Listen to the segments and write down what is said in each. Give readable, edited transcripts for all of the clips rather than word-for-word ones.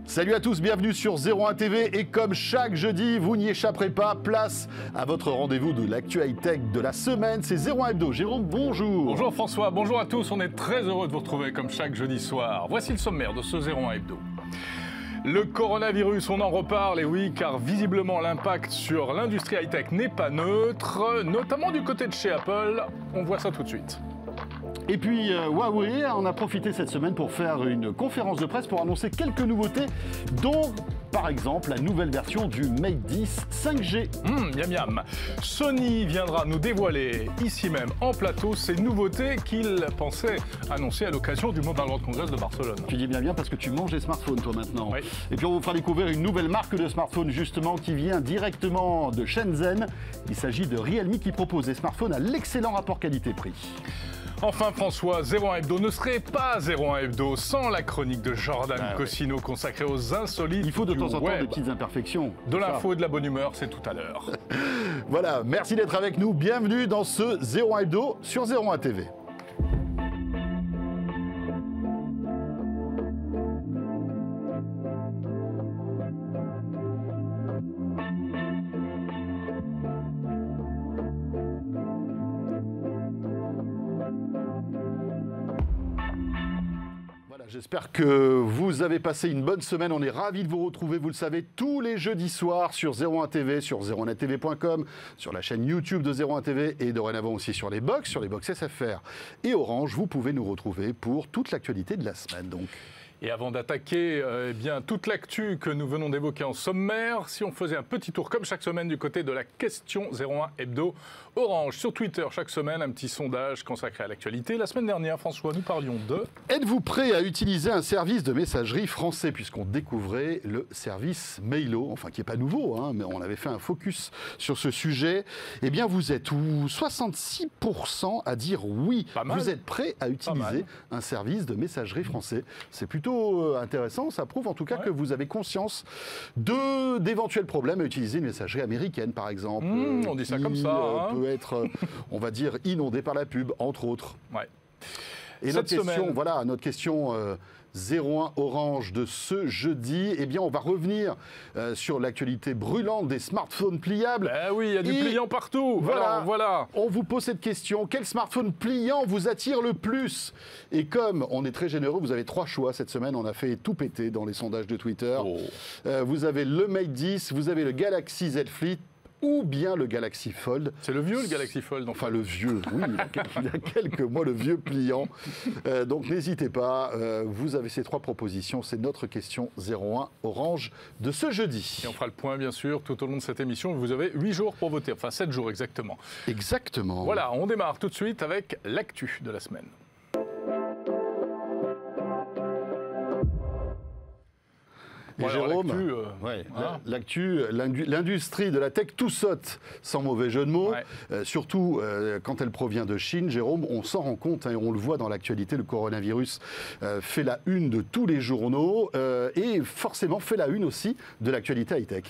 Salut à tous, bienvenue sur 01 TV et comme chaque jeudi, vous n'y échapperez pas, place à votre rendez-vous de l'actu high-tech de la semaine, c'est 01 Hebdo. Jérôme, bonjour. Bonjour François, bonjour à tous, on est très heureux de vous retrouver comme chaque jeudi soir. Voici le sommaire de ce 01 Hebdo. Le coronavirus, on en reparle, et oui, car visiblement l'impact sur l'industrie high-tech n'est pas neutre, notamment du côté de chez Apple. On voit ça tout de suite. Et puis Huawei en a profité cette semaine pour faire une conférence de presse pour annoncer quelques nouveautés, dont par exemple la nouvelle version du Mate 10 5G. Miam miam. Sony viendra nous dévoiler ici même en plateau ces nouveautés qu'il pensait annoncer à l'occasion du Mobile World Congress de Barcelone. Tu dis bien parce que tu manges des smartphones toi maintenant. Oui. Et puis on vous fera découvrir une nouvelle marque de smartphone justement qui vient directement de Shenzhen. Il s'agit de Realme qui propose des smartphones à l'excellent rapport qualité-prix. Enfin François, 01 Hebdo ne serait pas 01 Hebdo sans la chronique de Jordan Cossino consacrée aux insolites. Il faut de temps en temps web. des petites imperfections. De l'info et de la bonne humeur, c'est tout à l'heure. Voilà, merci d'être avec nous. Bienvenue dans ce 01 Hebdo sur 01 TV. J'espère que vous avez passé une bonne semaine. On est ravis de vous retrouver, vous le savez, tous les jeudis soirs sur 01 TV, sur 01tv.com, sur la chaîne YouTube de 01 TV et dorénavant aussi sur les box SFR et Orange. Vous pouvez nous retrouver pour toute l'actualité de la semaine. Donc. Et avant d'attaquer toute l'actu que nous venons d'évoquer en sommaire, si on faisait un petit tour comme chaque semaine du côté de la question 01 Hebdo Orange. Sur Twitter, chaque semaine, un petit sondage consacré à l'actualité. La semaine dernière, François, nous parlions de... Êtes-vous prêt à utiliser un service de messagerie français, puisqu'on découvrait le service Mailo, enfin qui n'est pas nouveau, hein, mais on avait fait un focus sur ce sujet. Eh bien, vous êtes 66% à dire oui. Vous êtes prêt à utiliser un service de messagerie français. C'est plutôt intéressant. Ça prouve en tout cas que vous avez conscience d'éventuels problèmes à utiliser une messagerie américaine, par exemple. On dit ça comme ça. Peut être, on va dire, inondé par la pub, entre autres. Ouais. Et notre question 01 Orange de ce jeudi, eh bien, on va revenir sur l'actualité brûlante des smartphones pliables. Oui, il y a du pliant partout. Voilà. On vous pose cette question. Quel smartphone pliant vous attire le plus? Et comme on est très généreux, vous avez 3 choix cette semaine. On a fait tout péter dans les sondages de Twitter. Vous avez le Mate 10, vous avez le Galaxy Z Flip, ou bien le Galaxy Fold. C'est le vieux, le Galaxy Fold. Enfin, le vieux, oui, il y a quelques mois, le vieux pliant. Donc, n'hésitez pas, vous avez ces 3 propositions. C'est notre question 01 Orange de ce jeudi. Et on fera le point, bien sûr, tout au long de cette émission. Vous avez 8 jours pour voter, enfin 7 jours exactement. Exactement. Voilà, on démarre tout de suite avec l'actu de la semaine. Et bon, Jérôme, l'industrie de la tech tout saute, sans mauvais jeu de mots, surtout quand elle provient de Chine. Jérôme, on s'en rend compte, et on le voit dans l'actualité, le coronavirus fait la une de tous les journaux et forcément fait la une aussi de l'actualité high-tech.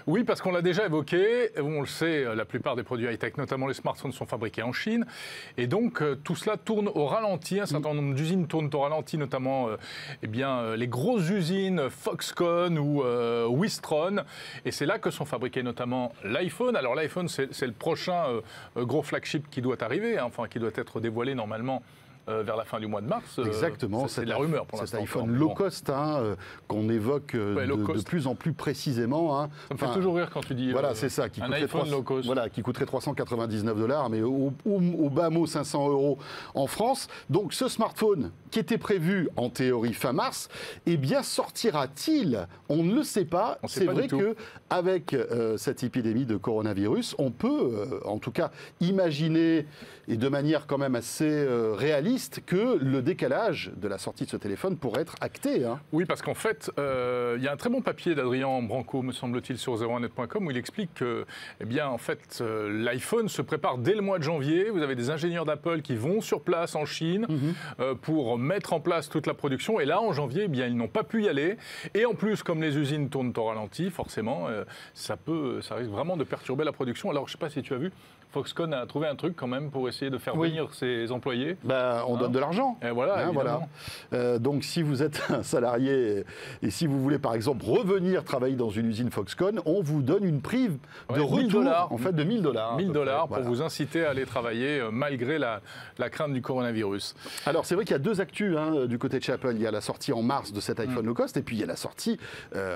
Oui, parce qu'on l'a déjà évoqué, on le sait, la plupart des produits high-tech, notamment les smartphones, sont fabriqués en Chine. Et donc, tout cela tourne au ralenti. Un certain nombre d'usines tournent au ralenti, notamment les grosses usines Foxconn ou Wistron. Et c'est là que sont fabriqués notamment l'iPhone. Alors l'iPhone, c'est le prochain gros flagship qui doit arriver, qui doit être dévoilé normalement vers la fin du mois de mars. Exactement, c'est de la rumeur pour l'instant. Cet iPhone low cost qu'on évoque de plus en plus précisément. Ça me fait toujours rire quand tu dis c'est ça, qui un iPhone low cost. Voilà, qui coûterait 399 $, mais au bas mot 500 € en France. Donc ce smartphone qui était prévu en théorie fin mars, eh bien sortira-t-il? On ne le sait pas. C'est vrai qu'avec cette épidémie de coronavirus, on peut en tout cas imaginer, et de manière quand même assez réaliste, que le décalage de la sortie de ce téléphone pourrait être acté. Oui, parce qu'en fait, il y a un très bon papier d'Adrien Branco, me semble-t-il, sur 01net.com, où il explique que l'iPhone se prépare dès le mois de janvier. Vous avez des ingénieurs d'Apple qui vont sur place en Chine pour mettre en place toute la production. Et là, en janvier, ils n'ont pas pu y aller. Et en plus, comme les usines tournent au ralenti, forcément, ça risque vraiment de perturber la production. Alors, je ne sais pas si tu as vu, Foxconn a trouvé un truc quand même pour essayer de faire venir ses employés. On donne de l'argent. Et voilà, voilà. Donc si vous êtes un salarié et si vous voulez par exemple revenir travailler dans une usine Foxconn, on vous donne une prime de retour en fait de $1000. $1000 pour vous inciter à aller travailler malgré la crainte du coronavirus. Alors c'est vrai qu'il y a deux actus du côté de chez Apple. Il y a la sortie en mars de cet iPhone low cost et puis il y a la sortie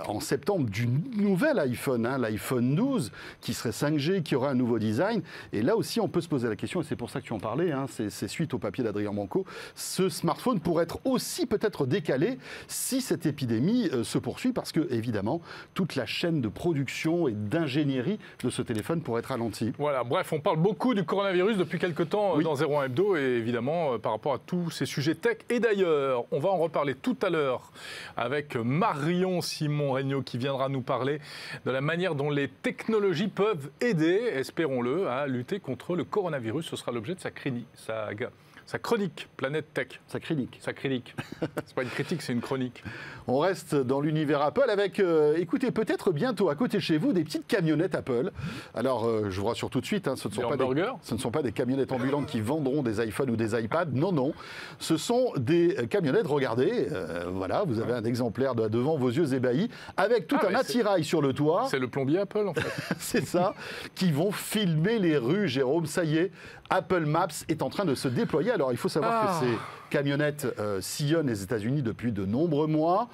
en septembre du nouvel iPhone, l'iPhone 12 qui serait 5G, qui aurait un nouveau design. Et là aussi, on peut se poser la question, et c'est pour ça que tu en parlais, c'est suite au papier d'Adrien Manco, ce smartphone pourrait être aussi peut-être décalé si cette épidémie se poursuit, parce que, évidemment, toute la chaîne de production et d'ingénierie de ce téléphone pourrait être ralentie. Voilà, bref, on parle beaucoup du coronavirus depuis quelques temps dans 01 Hebdo, et évidemment, par rapport à tous ces sujets tech. Et d'ailleurs, on va en reparler tout à l'heure avec Marion Simon-Regnault qui viendra nous parler de la manière dont les technologies peuvent aider, espérons-le, à lutter contre le coronavirus. Ce sera l'objet de sa chronique Planète Tech. Sa chronique. C'est pas une critique, c'est une chronique. On reste dans l'univers Apple avec, écoutez, peut-être bientôt à côté de chez vous, des petites camionnettes Apple. Alors, je vous rassure tout de suite, ce ne sont pas des camionnettes ambulantes qui vendront des iPhones ou des iPads. Non. Ce sont des camionnettes, regardez, voilà, vous avez un exemplaire devant vos yeux ébahis, avec tout un attirail sur le toit. C'est le plombier Apple, en fait. C'est ça, qui vont filmer les rues, Jérôme. Ça y est, Apple Maps est en train de se déployer. Alors, il faut savoir que ces camionnettes sillonnent les États-Unis depuis de nombreux mois.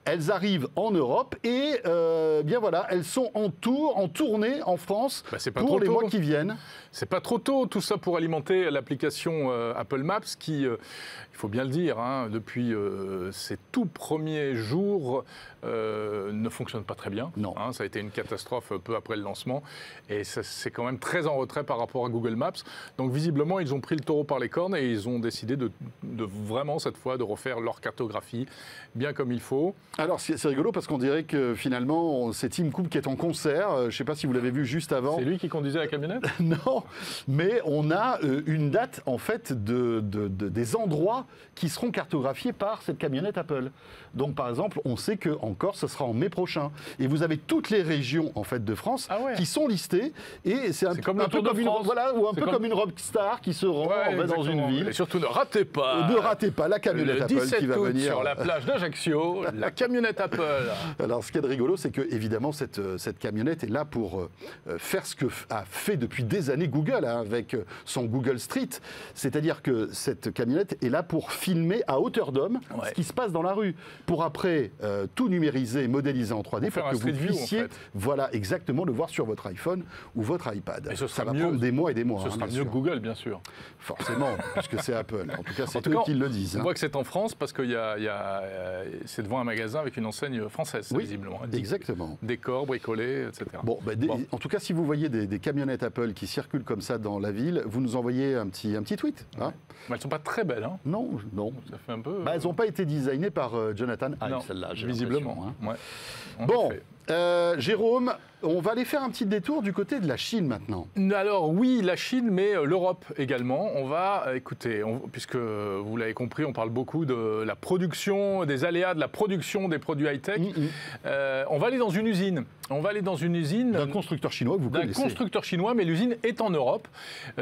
Elles arrivent en Europe et bien voilà, elles sont en tournée en France pour les mois qui viennent. C'est pas trop tôt, tout ça pour alimenter l'application Apple Maps qui, il faut bien le dire, depuis ses tout premiers jours, ne fonctionne pas très bien. Non. Ça a été une catastrophe peu après le lancement et c'est quand même très en retrait par rapport à Google Maps. Donc visiblement, ils ont pris le taureau par les cornes et ils ont décidé de vraiment cette fois de refaire leur cartographie bien comme il faut. Alors c'est rigolo parce qu'on dirait que finalement c'est Tim Cook qui est en concert. Je ne sais pas si vous l'avez vu juste avant. C'est lui qui conduisait la camionnette? Non, mais on a une date en fait des endroits qui seront cartographiés par cette camionnette Apple. Donc par exemple, on sait qu'en Corse, ce sera en mai prochain. Et vous avez toutes les régions en fait de France qui sont listées. Et c'est un peu comme une rockstar qui se rend dans une ville. Et surtout, ne ratez pas. Ne ratez pas la camionnette Apple qui va venir sur la plage d'Ajaccio. La camionnette Apple. Alors, ce qui est rigolo, c'est que évidemment cette camionnette est là pour faire ce que a fait depuis des années Google avec son Google Street. C'est-à-dire que cette camionnette est là pour filmer à hauteur d'homme ce qui se passe dans la rue. Pour après tout numériser, modéliser en 3D pour que vous puissiez voilà, exactement le voir sur votre iPhone ou votre iPad. Et ça va prendre des mois et des mois. Ce sera mieux que Google, bien sûr. Forcément, puisque c'est Apple. En tout cas, c'est eux qui le disent. On voit que c'est en France parce que c'est devant un magasin avec une enseigne française, visiblement. Exactement. Décor, bricolé, etc. En tout cas, si vous voyez des camionnettes Apple qui circulent comme ça dans la ville, vous nous envoyez un petit tweet. Mais elles ne sont pas très belles. Non. Ça fait un peu... elles n'ont pas été designées par Jonathan Ive, celle-là. Visiblement. Bon, Jérôme, on va aller faire un petit détour du côté de la Chine maintenant. Alors oui, la Chine, mais l'Europe également. On va, écoutez, puisque vous l'avez compris, on parle beaucoup de la production, des aléas de la production des produits high-tech. On va aller dans une usine. D'un constructeur chinois que vous connaissez. D'un constructeur chinois, mais l'usine est en Europe.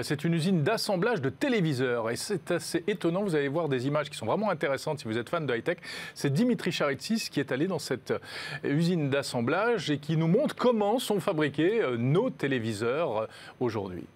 C'est une usine d'assemblage de téléviseurs. Et c'est assez étonnant. Vous allez voir des images qui sont vraiment intéressantes si vous êtes fan de high-tech. C'est Dimitri Charitsis qui est allé dans cette usine d'assemblage et qui nous montre comment sont fabriqués nos téléviseurs aujourd'hui.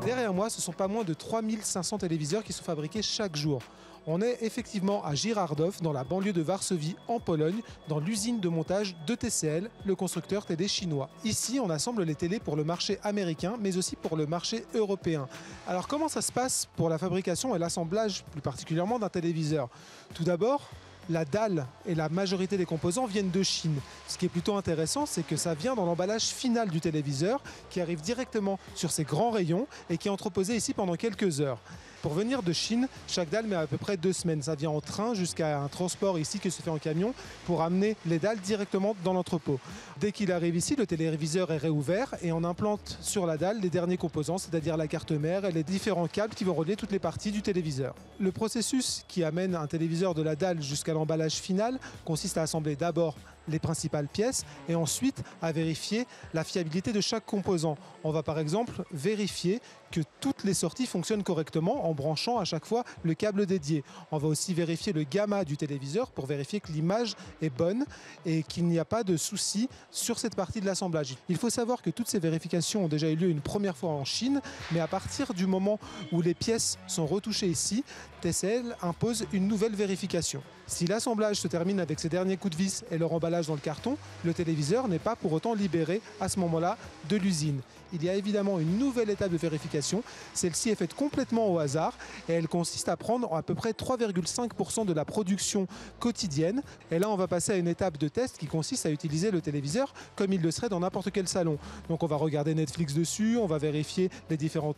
Derrière moi, ce sont pas moins de 3500 téléviseurs qui sont fabriqués chaque jour. On est effectivement à Girardów, dans la banlieue de Varsovie, en Pologne, dans l'usine de montage de TCL, le constructeur TD chinois. Ici, on assemble les télés pour le marché américain, mais aussi pour le marché européen. Alors comment ça se passe pour la fabrication et l'assemblage, plus particulièrement d'un téléviseur? Tout d'abord, la dalle et la majorité des composants viennent de Chine. Ce qui est plutôt intéressant, c'est que ça vient dans l'emballage final du téléviseur qui arrive directement sur ces grands rayons et qui est entreposé ici pendant quelques heures. Pour venir de Chine, chaque dalle met à peu près 2 semaines. Ça vient en train jusqu'à un transport ici qui se fait en camion pour amener les dalles directement dans l'entrepôt. Dès qu'il arrive ici, le téléviseur est réouvert et on implante sur la dalle les derniers composants, c'est-à-dire la carte mère et les différents câbles qui vont relier toutes les parties du téléviseur. Le processus qui amène un téléviseur de la dalle jusqu'à l'emballage final consiste à assembler d'abord les principales pièces et ensuite à vérifier la fiabilité de chaque composant. On va par exemple vérifier que toutes les sorties fonctionnent correctement en branchant à chaque fois le câble dédié. On va aussi vérifier le gamma du téléviseur pour vérifier que l'image est bonne et qu'il n'y a pas de soucis sur cette partie de l'assemblage. Il faut savoir que toutes ces vérifications ont déjà eu lieu une première fois en Chine, mais à partir du moment où les pièces sont retouchées ici, TCL impose une nouvelle vérification. Si l'assemblage se termine avec ces derniers coups de vis et leur emballage dans le carton, le téléviseur n'est pas pour autant libéré à ce moment-là de l'usine. Il y a évidemment une nouvelle étape de vérification. Celle-ci est faite complètement au hasard et elle consiste à prendre à peu près 3,5% de la production quotidienne. Et là, on va passer à une étape de test qui consiste à utiliser le téléviseur comme il le serait dans n'importe quel salon. Donc on va regarder Netflix dessus, on va vérifier les différents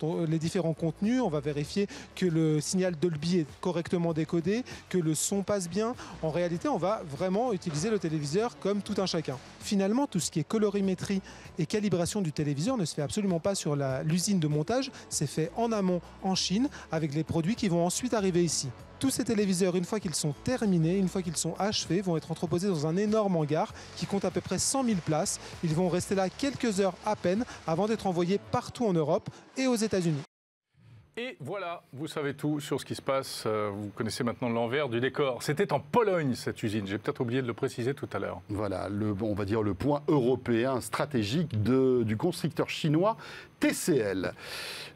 contenus, on va vérifier que le signal Dolby est correctement décodé, que le son passe bien. En réalité, on va vraiment utiliser le téléviseur comme tout un chacun. Finalement, tout ce qui est colorimétrie et calibration du téléviseur ne se fait absolument pas sur l'usine de montage, c'est fait en amont en Chine avec les produits qui vont ensuite arriver ici. Tous ces téléviseurs, une fois qu'ils sont terminés, une fois qu'ils sont achevés, vont être entreposés dans un énorme hangar qui compte à peu près 100 000 places. Ils vont rester là quelques heures à peine avant d'être envoyés partout en Europe et aux États-Unis. Et voilà, vous savez tout sur ce qui se passe. Vous connaissez maintenant l'envers du décor. C'était en Pologne, cette usine. J'ai peut-être oublié de le préciser tout à l'heure. Voilà, on va dire le point européen stratégique du constructeur chinois TCL.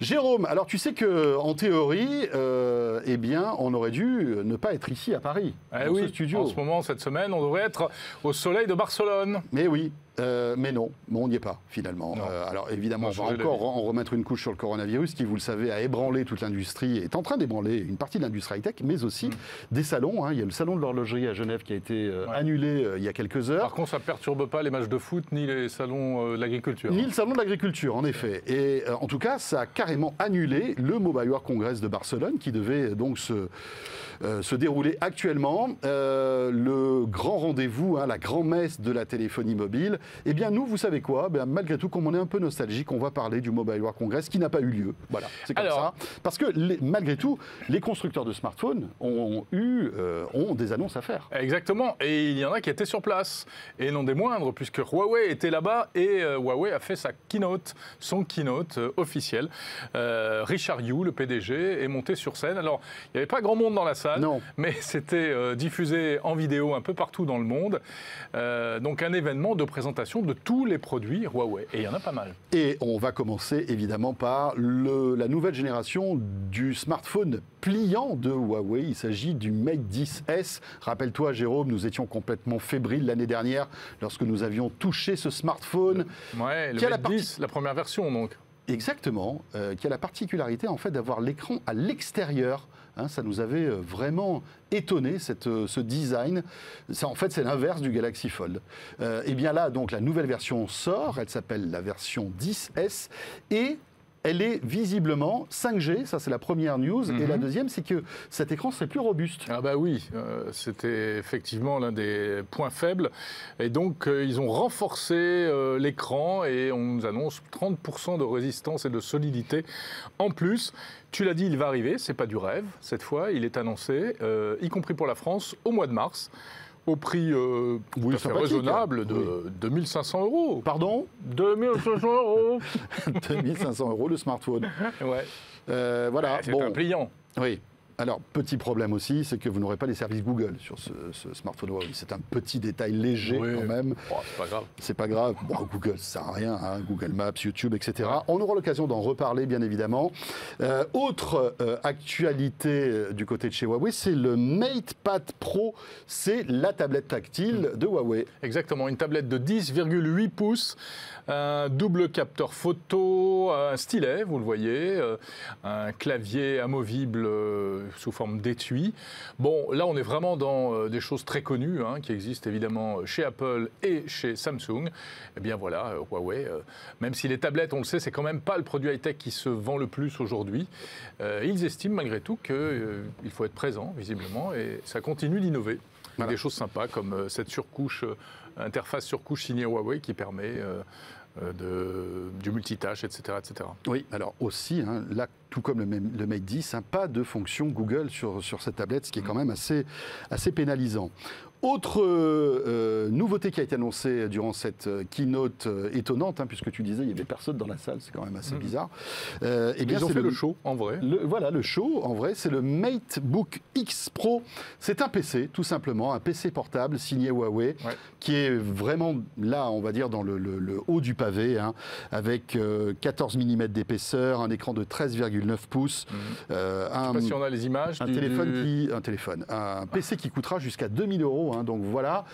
Jérôme, alors tu sais qu'en théorie, eh bien, on aurait dû ne pas être ici à Paris, dans ce studio. En ce moment, cette semaine, on devrait être au soleil de Barcelone. Mais oui. Mais non, on n'y est pas finalement. Alors évidemment, on va encore en remettre une couche sur le coronavirus qui, vous le savez, a ébranlé toute l'industrie, est en train d'ébranler une partie de l'industrie high-tech, mais aussi des salons. Hein. Il y a le salon de l'horlogerie à Genève qui a été annulé il y a quelques heures. Par contre, ça ne perturbe pas les matchs de foot ni les salons de l'agriculture. Ni le salon de l'agriculture, en effet. Et en tout cas, ça a carrément annulé le Mobile World Congress de Barcelone qui devait donc se dérouler actuellement. Le grand rendez-vous, la grand-messe de la téléphonie mobile. Eh bien, nous, vous savez quoi ? Malgré tout, comme on est un peu nostalgique, on va parler du Mobile World Congress qui n'a pas eu lieu. Voilà, c'est comme ça. Parce que, malgré tout, les constructeurs de smartphones ont des annonces à faire. Exactement. Et il y en a qui étaient sur place. Et non des moindres, puisque Huawei était là-bas et Huawei a fait son keynote officiel. Richard Yu, le PDG, est monté sur scène. Alors, il n'y avait pas grand monde dans la salle, mais c'était diffusé en vidéo un peu partout dans le monde. Donc, un événement de présentation de tous les produits Huawei. Et il y en a pas mal. Et on va commencer évidemment par la nouvelle génération du smartphone pliant de Huawei. Il s'agit du Mate 10S. Rappelle-toi, Jérôme, nous étions complètement fébriles l'année dernière lorsque nous avions touché ce smartphone. Ouais, le Mate 10, la première version donc. Exactement, qui a la particularité en fait d'avoir l'écran à l'extérieur. Ça nous avait vraiment étonné, ce design. En fait, c'est l'inverse du Galaxy Fold. Et bien là, donc, la nouvelle version sort. Elle s'appelle la version 10S. Et elle est visiblement 5G, ça c'est la première news. Et la deuxième, c'est que cet écran serait plus robuste. Ah bah oui, c'était effectivement l'un des points faibles. Et donc, ils ont renforcé l'écran et on nous annonce 30% de résistance et de solidité en plus. Tu l'as dit, il va arriver, c'est pas du rêve cette fois, il est annoncé, y compris pour la France, au mois de mars. Au prix tout à fait raisonnable de 2 500 €. Pardon ? 2 500 €. 2 500 € le smartphone. Ouais. Voilà. C'est un pliant. Oui. Alors, petit problème aussi, c'est que vous n'aurez pas les services Google sur ce smartphone Huawei. C'est un petit détail léger quand même. Oh, c'est pas grave. C'est pas grave. Bon, Google, ça sert à rien. Google Maps, YouTube, etc. On aura l'occasion d'en reparler, bien évidemment. Autre actualité du côté de chez Huawei, c'est le MatePad Pro. C'est la tablette tactile de Huawei. Exactement, une tablette de 10,8 pouces. Un double capteur photo, un stylet, vous le voyez, un clavier amovible sous forme d'étui. Bon, là, on est vraiment dans des choses très connues, hein, qui existent évidemment chez Apple et chez Samsung. Eh bien voilà, Huawei, même si les tablettes, on le sait, c'est quand même pas le produit high-tech qui se vend le plus aujourd'hui, ils estiment malgré tout qu'il faut être présent, visiblement, et ça continue d'innover. Voilà. Des choses sympas comme cette surcouche, interface surcouche signée Huawei qui permet du multitâche, etc., etc. Oui, alors aussi, hein, là, tout comme le Mate 10, hein, pas de fonction Google sur cette tablette, ce qui est quand même assez pénalisant. Autre nouveauté qui a été annoncée durant cette keynote étonnante, hein, puisque tu disais il n'y avait personne dans la salle, c'est quand même assez bizarre. Eh bien, ils ont fait le show, en vrai. Voilà, le show, en vrai, c'est le MateBook X Pro. C'est un PC, tout simplement, un PC portable signé Huawei, qui est vraiment là, on va dire, dans le haut du pavé, hein, avec 14 mm d'épaisseur, un écran de 13,9 pouces. Je ne sais pas si on a les images. Un PC qui coûtera jusqu'à 2000 €. Hein, donc voilà.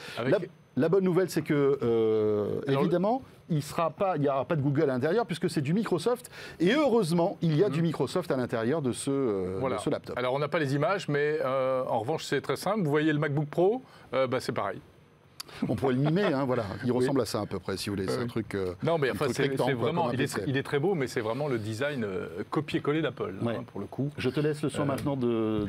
La bonne nouvelle, c'est que, évidemment, il n'y aura pas de Google à l'intérieur, puisque c'est du Microsoft. Et heureusement, il y a du Microsoft à l'intérieur de ce laptop. Alors, on n'a pas les images, mais en revanche, c'est très simple. Vous voyez le MacBook Pro, c'est pareil. On pourrait le mimer, hein, voilà. Il ressemble à ça à peu près, si vous voulez. C'est un truc. Non, mais enfin, c'est vraiment. Il est très beau, mais c'est vraiment le design copier-coller d'Apple, hein, pour le coup. Je te laisse le soin maintenant de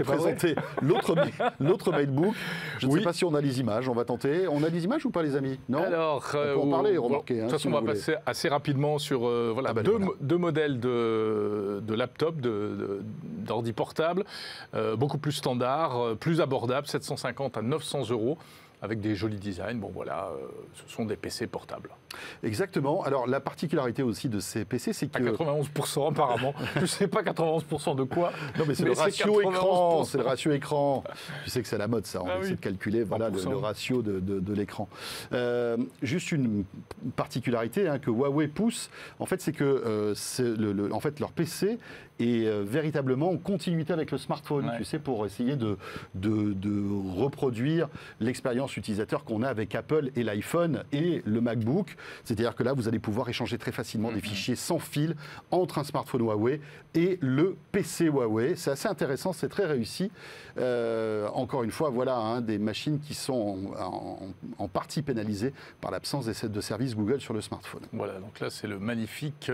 présenter l'autre MateBook. Je ne sais pas si on a les images. On va tenter. On a des images ou pas, les amis? Non. Alors, on peut en parler, remarquez. De toute façon, on va passer assez rapidement sur deux modèles de laptop, d'ordi portable, beaucoup plus standard, plus abordable, 750 à 900 €. Avec des jolis designs. Bon voilà, ce sont des PC portables. Exactement. Alors la particularité aussi de ces PC, c'est que... À 91% apparemment. Je ne sais pas 91% de quoi. Non mais c'est le ratio écran. C'est le ratio écran. Je sais que c'est la mode ça. On essaie de calculer le ratio de l'écran. Juste une particularité que Huawei pousse, en fait, c'est que leur PC est véritablement en continuité avec le smartphone, tu sais, pour essayer de reproduire l'expérience utilisateur qu'on a avec Apple et l'iPhone et le MacBook. C'est-à-dire que là, vous allez pouvoir échanger très facilement des fichiers sans fil entre un smartphone Huawei et le PC Huawei. C'est assez intéressant, c'est très réussi. Encore une fois, voilà des machines qui sont en partie pénalisées par l'absence de services Google sur le smartphone. Voilà, donc là, c'est le magnifique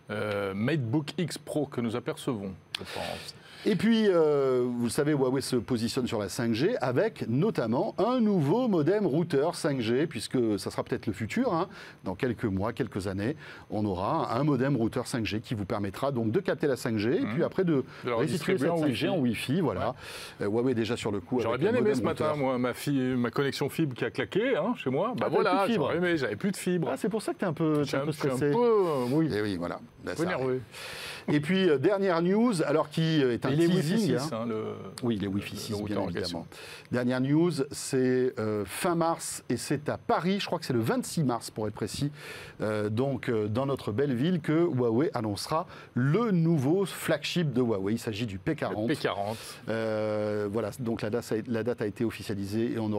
MateBook X Pro que nous apercevons, je pense. Et puis, vous le savez, Huawei se positionne sur la 5G avec notamment un nouveau modem routeur 5G, puisque ça sera peut-être le futur. Hein. Dans quelques mois, quelques années, on aura un modem routeur 5G qui vous permettra donc de capter la 5G et puis après de restituer cette 5G en Wi-Fi. Voilà. Huawei est déjà sur le coup. J'aurais bien aimé ce matin, moi, ma connexion fibre qui a claqué chez moi. Voilà, j'aurais aimé, j'avais plus de fibre. Ah, c'est pour ça que tu es un peu stressé. Oui. Et oui, voilà. Un peu nerveux. Et puis, dernière news, alors qui est un teasing. Oui, il est Wi-Fi 6, bien évidemment. Dernière news, c'est fin mars et c'est à Paris, je crois que c'est le 26 mars pour être précis, donc dans notre belle ville, que Huawei annoncera le nouveau flagship de Huawei. Il s'agit du P40. Le P40. Voilà, donc la date a été officialisée et on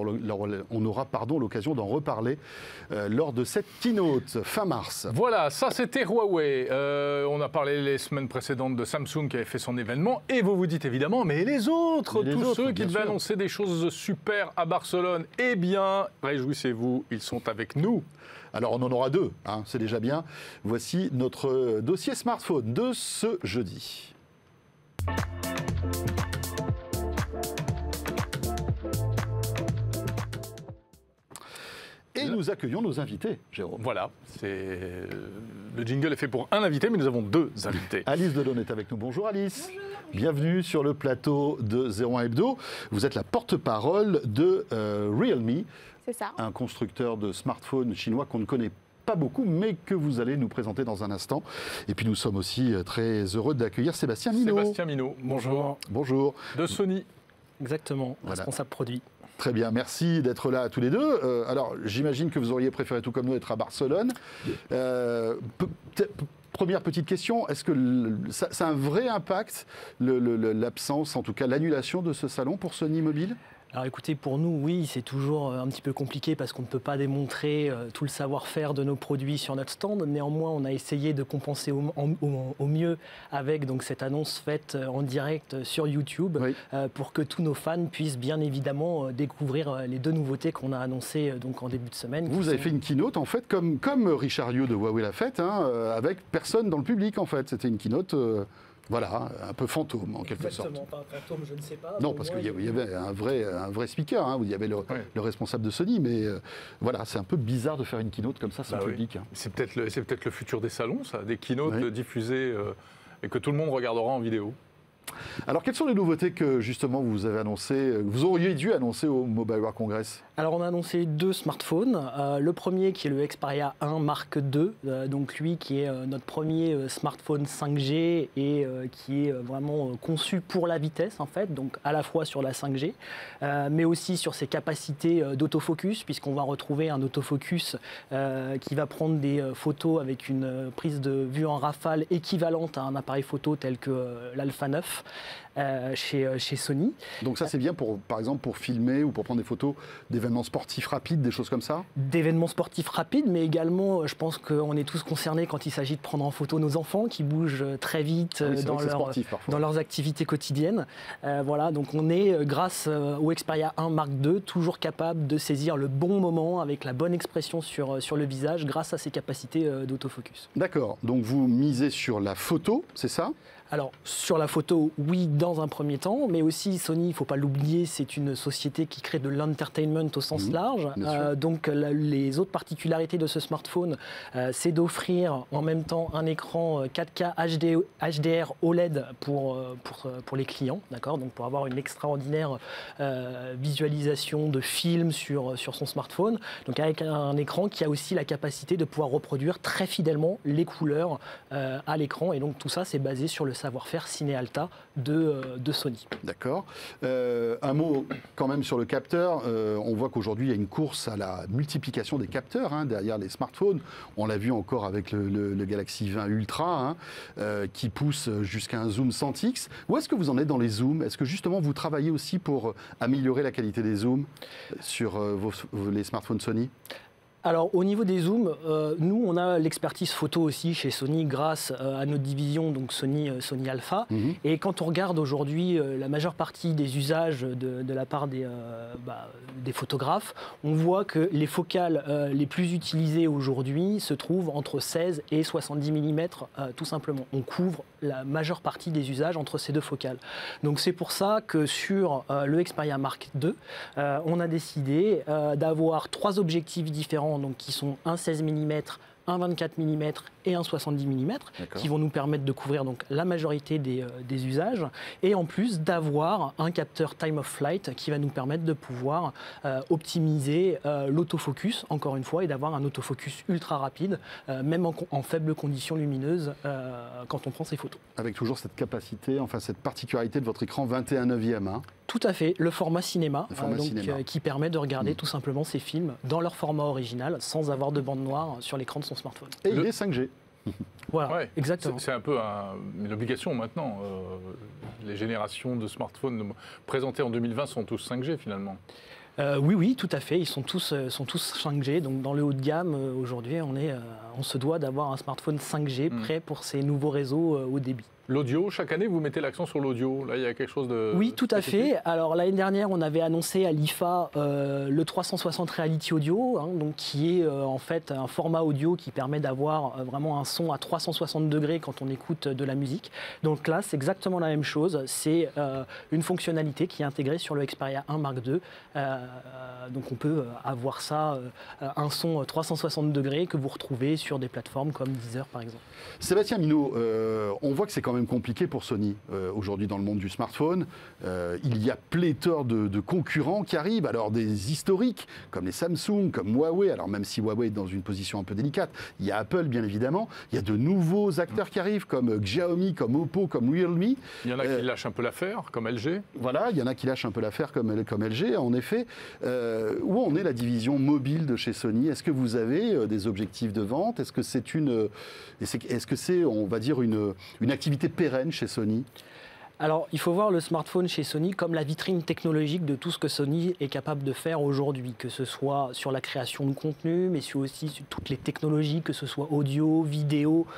aura l'occasion d'en reparler lors de cette keynote fin mars. Voilà, ça c'était Huawei. On a parlé les semaines précédentes de Samsung qui avait fait son événement et vous vous dites évidemment, mais les autres, tous ceux qui devaient annoncer des choses super à Barcelone, eh bien, réjouissez-vous, ils sont avec nous. Alors on en aura deux, c'est déjà bien. Voici notre dossier smartphone de ce jeudi. Et nous accueillons nos invités, Jérôme. Voilà, le jingle est fait pour un invité, mais nous avons deux invités. Alice Delon est avec nous. Bonjour Alice. Bonjour. Bienvenue sur le plateau de 01 Hebdo. Vous êtes la porte-parole de Realme, c'est ça. Un constructeur de smartphones chinois qu'on ne connaît pas beaucoup, mais que vous allez nous présenter dans un instant. Et puis nous sommes aussi très heureux d'accueillir Sébastien Minot. Sébastien Minot, bonjour. Bonjour. De Sony. Exactement, responsable produit. Très bien, merci d'être là tous les deux. Alors, j'imagine que vous auriez préféré, tout comme nous, être à Barcelone. Première petite question, est-ce que ça a un vrai impact, l'absence, en tout cas l'annulation de ce salon pour Sony Mobile ? Alors écoutez, pour nous, oui, c'est toujours un petit peu compliqué parce qu'on ne peut pas démontrer tout le savoir-faire de nos produits sur notre stand. Néanmoins, on a essayé de compenser au mieux avec donc, cette annonce faite en direct sur YouTube pour que tous nos fans puissent bien évidemment découvrir les 2 nouveautés qu'on a annoncées donc, en début de semaine. Vous avez fait une keynote en fait comme Richard Liu de Huawei l'a faite, avec personne dans le public en fait. C'était une keynote... Voilà, un peu fantôme en quelque sorte. Exactement, pas un fantôme, je ne sais pas. Non, parce qu'il y avait un vrai speaker, il y avait le responsable de Sony, mais voilà, c'est un peu bizarre de faire une keynote comme ça sans public. C'est peut-être le futur des salons, ça, des keynotes diffusées et que tout le monde regardera en vidéo. Alors, quelles sont les nouveautés que justement vous avez annoncées, vous auriez dû annoncer au Mobile World Congress? Alors, on a annoncé 2 smartphones. Le premier qui est le Xperia 1 Mark II, donc lui qui est notre premier smartphone 5G et qui est vraiment conçu pour la vitesse en fait, donc à la fois sur la 5G, mais aussi sur ses capacités d'autofocus, puisqu'on va retrouver un autofocus qui va prendre des photos avec une prise de vue en rafale équivalente à un appareil photo tel que l'Alpha 9. Chez Sony. Donc ça c'est bien par exemple pour filmer ou pour prendre des photos d'événements sportifs rapides, des choses comme ça? D'événements sportifs rapides, mais également je pense qu'on est tous concernés quand il s'agit de prendre en photo nos enfants qui bougent très vite dans leurs activités quotidiennes. Voilà, donc on est grâce au Xperia 1 Mark II toujours capable de saisir le bon moment avec la bonne expression sur le visage grâce à ses capacités d'autofocus. D'accord, donc vous misez sur la photo, c'est ça? Alors, sur la photo, oui, dans un premier temps, mais aussi Sony, il ne faut pas l'oublier, c'est une société qui crée de l'entertainment au sens large. Donc, les autres particularités de ce smartphone, c'est d'offrir en même temps un écran 4K HDR OLED pour les clients, d'accord, donc pour avoir une extraordinaire visualisation de films sur son smartphone. Donc, avec un écran qui a aussi la capacité de pouvoir reproduire très fidèlement les couleurs à l'écran. Et donc, tout ça, c'est basé sur le savoir-faire Cinealta de Sony. D'accord. Un mot quand même sur le capteur. On voit qu'aujourd'hui, il y a une course à la multiplication des capteurs derrière les smartphones. On l'a vu encore avec le Galaxy 20 Ultra qui pousse jusqu'à un zoom 100x. Où est-ce que vous en êtes dans les zooms? Est-ce que justement vous travaillez aussi pour améliorer la qualité des zooms sur les smartphones Sony? Alors au niveau des zooms, nous on a l'expertise photo aussi chez Sony grâce à notre division donc Sony Alpha. Et quand on regarde aujourd'hui la majeure partie des usages de la part des photographes, on voit que les focales les plus utilisées aujourd'hui se trouvent entre 16 et 70 mm tout simplement. On couvre la majeure partie des usages entre ces 2 focales. Donc c'est pour ça que sur le Xperia Mark II, on a décidé d'avoir 3 objectifs différents donc, qui sont un 16 mm, un 24 mm et un 70 mm qui vont nous permettre de couvrir donc, la majorité des usages et en plus d'avoir un capteur time of flight qui va nous permettre de pouvoir optimiser l'autofocus encore une fois et d'avoir un autofocus ultra rapide même en faible conditions lumineuses quand on prend ces photos. Avec toujours cette capacité, enfin cette particularité de votre écran 21/9. Tout à fait, le format cinéma, qui permet de regarder tout simplement ces films dans leur format original sans avoir de bande noire sur l'écran de son smartphone. Et il est 5G. Voilà, exactement. C'est un peu une obligation maintenant. Les générations de smartphones présentées en 2020 sont tous 5G finalement. Oui, tout à fait. Ils sont tous 5G. Donc dans le haut de gamme, aujourd'hui, on se doit d'avoir un smartphone 5G prêt pour ces nouveaux réseaux haut débit. L'audio, chaque année, vous mettez l'accent sur l'audio. Là, il y a quelque chose de... Oui, tout à fait. Alors, l'année dernière, on avait annoncé à l'IFA le 360 Reality Audio, donc, qui est en fait un format audio qui permet d'avoir vraiment un son à 360 degrés quand on écoute de la musique. Donc là, c'est exactement la même chose. C'est une fonctionnalité qui est intégrée sur le Xperia 1 Mark II. Donc, on peut avoir ça, un son 360 degrés que vous retrouvez sur des plateformes comme Deezer, par exemple. Sébastien Minot, on voit que c'est quand même compliqué pour Sony aujourd'hui dans le monde du smartphone. Il y a pléthore de concurrents qui arrivent, alors des historiques comme les Samsung, comme Huawei, alors même si Huawei est dans une position un peu délicate, il y a Apple bien évidemment, il y a de nouveaux acteurs qui arrivent comme Xiaomi, comme Oppo, comme Realme. Il y en a qui lâchent un peu l'affaire, comme LG. Voilà, il y en a qui lâchent un peu l'affaire comme LG, en effet. Où en est la division mobile de chez Sony? Est-ce que vous avez des objectifs de vente? Est-ce que c'est on va dire, une activité pérenne chez Sony? Alors, il faut voir le smartphone chez Sony comme la vitrine technologique de tout ce que Sony est capable de faire aujourd'hui, que ce soit sur la création de contenu, mais aussi sur toutes les technologies, que ce soit audio, vidéo,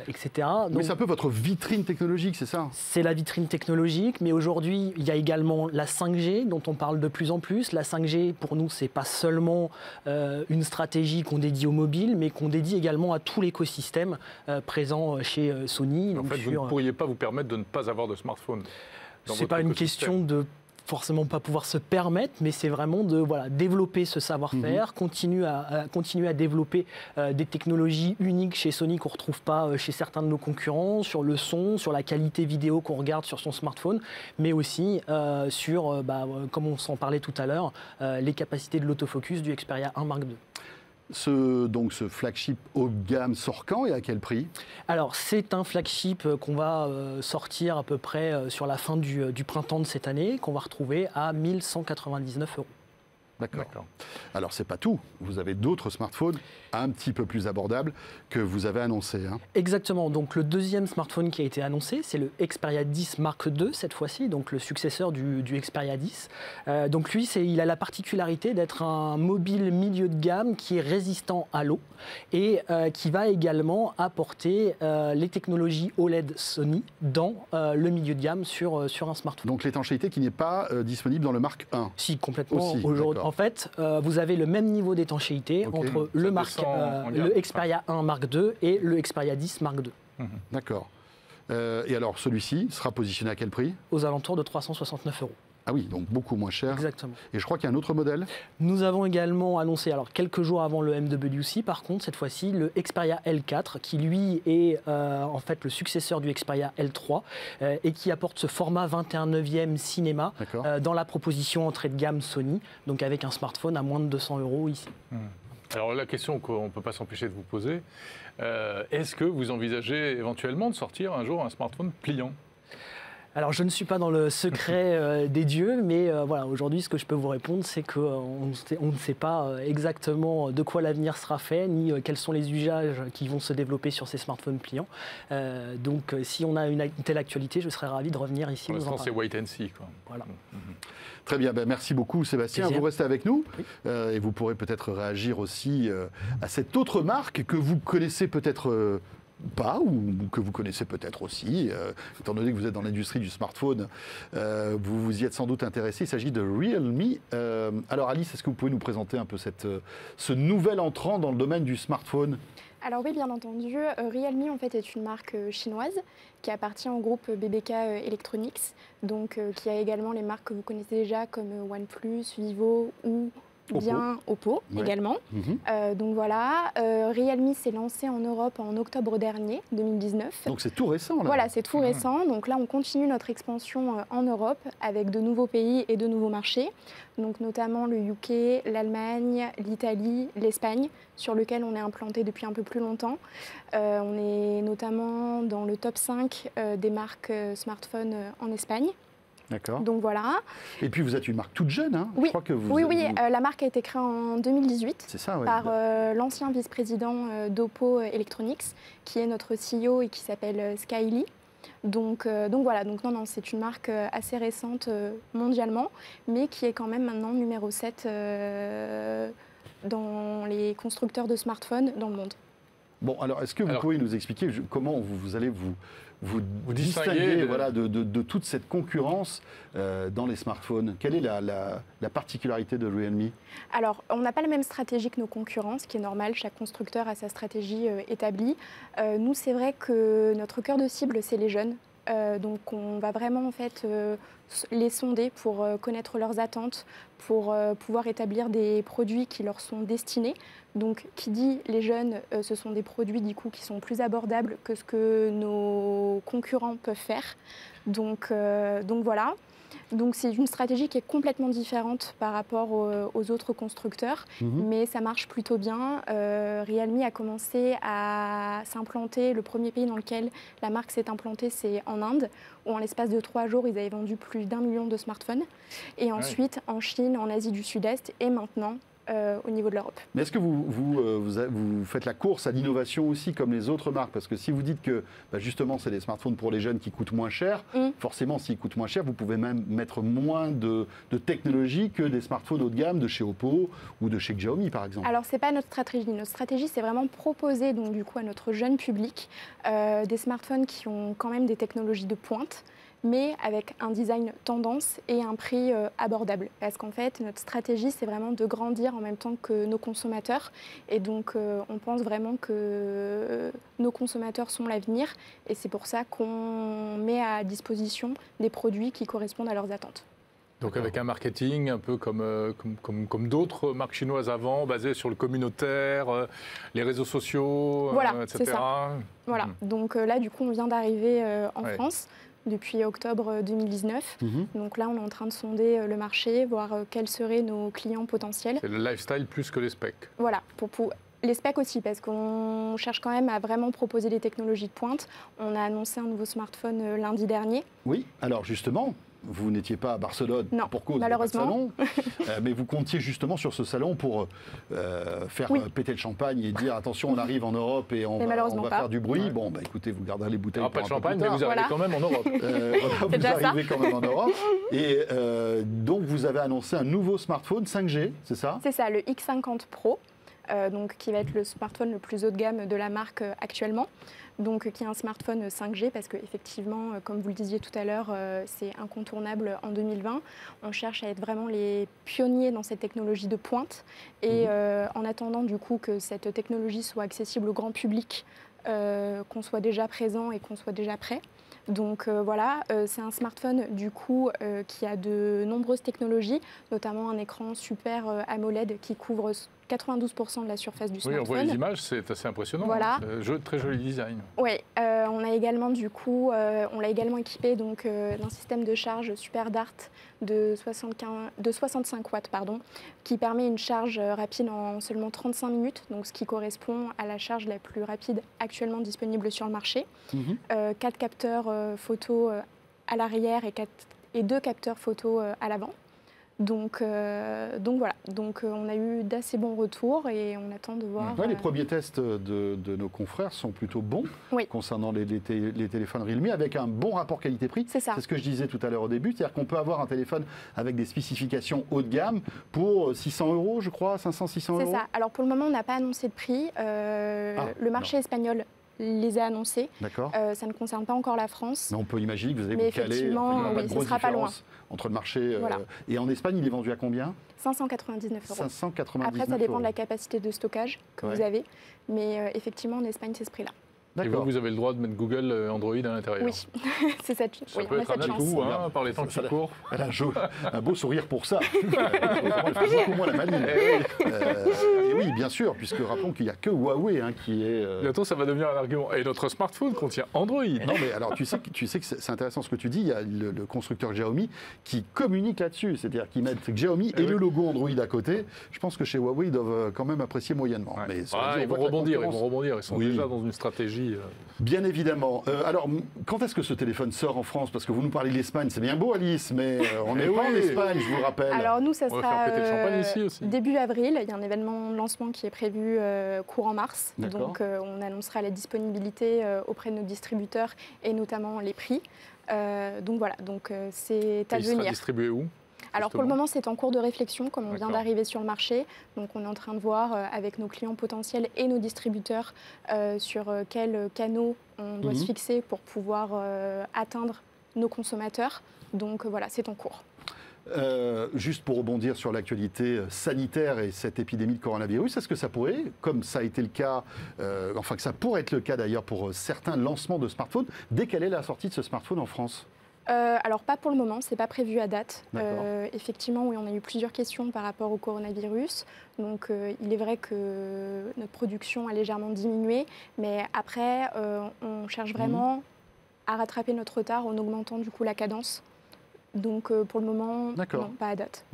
etc. Donc, c'est un peu votre vitrine technologique, c'est ça? C'est la vitrine technologique, mais aujourd'hui, il y a également la 5G, dont on parle de plus en plus. La 5G, pour nous, c'est pas seulement une stratégie qu'on dédie au mobile, mais qu'on dédie également à tout l'écosystème présent chez Sony. En fait, vous ne pourriez pas vous permettre de ne pas avoir de smartphone. C'est pas une question de forcément pas pouvoir se permettre, mais c'est vraiment de développer ce savoir-faire, continuer à développer des technologies uniques chez Sony qu'on ne retrouve pas chez certains de nos concurrents, sur le son, sur la qualité vidéo qu'on regarde sur son smartphone, mais aussi sur, comme on s'en parlait tout à l'heure, les capacités de l'autofocus du Xperia 1 Mark II. Ce flagship haut de gamme sort quand et à quel prix? Alors, c'est un flagship qu'on va sortir à peu près sur la fin du printemps de cette année, qu'on va retrouver à 1 199 €. D'accord. Alors, c'est pas tout. Vous avez d'autres smartphones un petit peu plus abordables que vous avez annoncés. Hein. Exactement. Donc, le deuxième smartphone qui a été annoncé, c'est le Xperia 10 Mark II, cette fois-ci, donc le successeur du Xperia 10. Donc, lui, il a la particularité d'être un mobile milieu de gamme qui est résistant à l'eau et qui va également apporter les technologies OLED Sony dans le milieu de gamme sur un smartphone. Donc, l'étanchéité qui n'est pas disponible dans le Mark 1? Si, complètement. Aussi, aujourd'hui. En fait, vous avez le même niveau d'étanchéité entre le Xperia 1 Mark II et le Xperia 10 Mark II. D'accord. Et alors, celui-ci sera positionné à quel prix? Aux alentours de 369 €. Ah oui, donc beaucoup moins cher. Exactement. Et je crois qu'il y a un autre modèle? Nous avons également annoncé, alors quelques jours avant le MWC, par contre, cette fois-ci, le Xperia L4, qui lui est en fait le successeur du Xperia L3 et qui apporte ce format 21/9e cinéma dans la proposition entrée de gamme Sony, donc avec un smartphone à moins de 200 € ici. Alors la question qu'on ne peut pas s'empêcher de vous poser, est-ce que vous envisagez éventuellement de sortir un jour un smartphone pliant ? Alors, je ne suis pas dans le secret des dieux, mais aujourd'hui, ce que je peux vous répondre, c'est qu'on ne sait pas exactement de quoi l'avenir sera fait, ni quels sont les usages qui vont se développer sur ces smartphones pliants. Donc, si on a une telle actualité, je serais ravi de revenir ici. Pour l'instant, c'est wait and see, quoi. Voilà. Très bien, merci beaucoup Sébastien. Plaisir. Vous restez avec nous oui. Et vous pourrez peut-être réagir aussi à cette autre marque que vous connaissez peut-être pas, ou que vous connaissez peut-être aussi, étant donné que vous êtes dans l'industrie du smartphone, vous vous y êtes sans doute intéressé. Il s'agit de Realme. Alors Alice, est-ce que vous pouvez nous présenter un peu ce nouvel entrant dans le domaine du smartphone ? Alors oui, bien entendu, Realme en fait est une marque chinoise qui appartient au groupe BBK Electronics, donc qui a également les marques que vous connaissez déjà comme OnePlus, Vivo ou bien Oppo également. Donc voilà, Realme s'est lancé en Europe en octobre dernier, 2019. Donc c'est tout récent là. Voilà, c'est tout récent. Donc là, on continue notre expansion en Europe avec de nouveaux pays et de nouveaux marchés. Donc notamment le UK, l'Allemagne, l'Italie, l'Espagne, sur lequel on est implanté depuis un peu plus longtemps. On est notamment dans le top 5 des marques smartphones en Espagne. D'accord. Donc voilà. Et puis vous êtes une marque toute jeune, hein ? Oui, je crois que la marque a été créée en 2018 c'est ça, par l'ancien vice-président d'Oppo Electronics, qui est notre CEO et qui s'appelle Sky Lee. Donc voilà, non, c'est une marque assez récente mondialement, mais qui est quand même maintenant numéro 7 dans les constructeurs de smartphones dans le monde. Bon, alors est-ce que vous pouvez nous expliquer comment vous allez vous distinguer de toute cette concurrence dans les smartphones? Quelle est la particularité de Realme? Alors, on n'a pas la même stratégie que nos concurrents, ce qui est normal, chaque constructeur a sa stratégie établie. Nous, c'est vrai que notre cœur de cible, c'est les jeunes. Donc on va vraiment en fait les sonder pour connaître leurs attentes, pour pouvoir établir des produits qui leur sont destinés. Donc qui dit les jeunes, ce sont des produits du coup qui sont plus abordables que ce que nos concurrents peuvent faire. Donc voilà. Donc c'est une stratégie qui est complètement différente par rapport aux autres constructeurs, mais ça marche plutôt bien. Realme a commencé à s'implanter. Le premier pays dans lequel la marque s'est implantée, c'est en Inde, où en l'espace de 3 jours, ils avaient vendu plus d'1 million de smartphones. Et ensuite en Chine, en Asie du Sud-Est et maintenant au niveau de l'Europe. Mais est-ce que vous faites la course à l'innovation aussi comme les autres marques? Parce que si vous dites que justement c'est des smartphones pour les jeunes qui coûtent moins cher, forcément s'ils coûtent moins cher, vous pouvez même mettre moins de technologie que des smartphones haut de gamme de chez Oppo ou de chez Xiaomi par exemple. Alors c'est pas notre stratégie. Notre stratégie c'est vraiment proposer donc du coup à notre jeune public des smartphones qui ont quand même des technologies de pointe, mais avec un design tendance et un prix abordable. Parce qu'en fait, notre stratégie, c'est vraiment de grandir en même temps que nos consommateurs. Et donc, on pense vraiment que nos consommateurs sont l'avenir. Et c'est pour ça qu'on met à disposition des produits qui correspondent à leurs attentes. Donc avec un marketing un peu comme d'autres marques chinoises avant, basé sur le communautaire, les réseaux sociaux, voilà, etc. C'est ça. Voilà. Donc là, du coup, on vient d'arriver en France depuis octobre 2019. Donc là, on est en train de sonder le marché, voir quels seraient nos clients potentiels. C'est le lifestyle plus que les specs. Voilà, pour les specs aussi, parce qu'on cherche quand même à vraiment proposer des technologies de pointe. On a annoncé un nouveau smartphone lundi dernier. Oui, alors justement, vous n'étiez pas à Barcelone pour cause de votre salon, mais vous comptiez justement sur ce salon pour faire péter le champagne et dire attention, on arrive en Europe et on va faire du bruit. Bon, écoutez, vous garderez les bouteilles. Pas de champagne, mais vous arrivez quand même en Europe. Vous arrivez quand même en Europe. Et donc, vous avez annoncé un nouveau smartphone 5G, c'est ça? C'est ça, le X50 Pro. Donc, qui va être le smartphone le plus haut de gamme de la marque actuellement, donc qui est un smartphone 5G parce qu'effectivement, comme vous le disiez tout à l'heure, c'est incontournable en 2020. On cherche à être vraiment les pionniers dans cette technologie de pointe et en attendant du coup que cette technologie soit accessible au grand public, qu'on soit déjà présent et qu'on soit déjà prêt. Donc voilà, c'est un smartphone du coup qui a de nombreuses technologies, notamment un écran super AMOLED qui couvre 92% de la surface du smartphone. Oui, on voit les images, c'est assez impressionnant. Voilà. Très joli design. Oui, on a également du coup, on l'a également équipé donc d'un système de charge Super Dart de 65 watts, qui permet une charge rapide en seulement 35 minutes, donc ce qui correspond à la charge la plus rapide actuellement disponible sur le marché. 4 capteurs photo à l'arrière et 2 capteurs photo à l'avant. Donc voilà, on a eu d'assez bons retours et on attend de voir. Les premiers tests de nos confrères sont plutôt bons concernant les téléphones Realme avec un bon rapport qualité-prix. C'est ça. C'est ce que je disais tout à l'heure au début, c'est-à-dire qu'on peut avoir un téléphone avec des spécifications haut de gamme pour 600 €, je crois, 500, 600 €. C'est ça. Alors pour le moment, on n'a pas annoncé de prix. Le marché espagnol les a annoncés. D'accord. Ça ne concerne pas encore la France. Mais on peut imaginer que vous allez vous caler. Effectivement, oui, ce ne sera pas loin. Entre le marché et en Espagne, il est vendu à combien? 599 €. 599 Après, ça dépend de la capacité de stockage que vous avez. Mais effectivement, en Espagne, c'est ce prix-là. Et vous avez le droit de mettre Google Android à l'intérieur. Oui, c'est cette chance. Ça peut être un atout par les temps qui courent. Elle a un beau sourire pour ça. Elle fait beaucoup moins la maligne. Et oui, bien sûr, puisque rappelons qu'il n'y a que Huawei qui est... Bientôt, ça va devenir un argument. Et notre smartphone contient Android. Non, mais alors, tu sais que c'est intéressant ce que tu dis. Il y a le constructeur Xiaomi qui communique là-dessus. C'est-à-dire qu'ils mettent Xiaomi et le logo Android à côté. Je pense que chez Huawei, ils doivent quand même apprécier moyennement. Mais ils vont rebondir. Ils sont déjà dans une stratégie. Bien évidemment. Alors, quand est-ce que ce téléphone sort en France? Parce que vous nous parlez de l'Espagne, c'est bien beau Alice, mais on n'est pas en Espagne, je vous rappelle. Alors nous, ça sera ici aussi. Début avril. Il y a un événement de lancement qui est prévu courant mars. Donc on annoncera la disponibilité auprès de nos distributeurs et notamment les prix. Donc voilà, c'est à venir. Il sera distribué où? Alors pour le moment, c'est en cours de réflexion, comme on vient d'arriver sur le marché. Donc on est en train de voir avec nos clients potentiels et nos distributeurs sur quels canaux on doit se fixer pour pouvoir atteindre nos consommateurs. Donc voilà, c'est en cours. Juste pour rebondir sur l'actualité sanitaire et cette épidémie de coronavirus, est-ce que ça pourrait, comme ça a été le cas, que ça pourrait être le cas d'ailleurs pour certains lancements de smartphones, décaler la sortie de ce smartphone en France? Alors pas pour le moment, c'est pas prévu à date. Effectivement, oui, on a eu plusieurs questions par rapport au coronavirus. Donc il est vrai que notre production a légèrement diminué, mais après on cherche vraiment à rattraper notre retard en augmentant du coup la cadence Donc pour le moment, non, pas à date.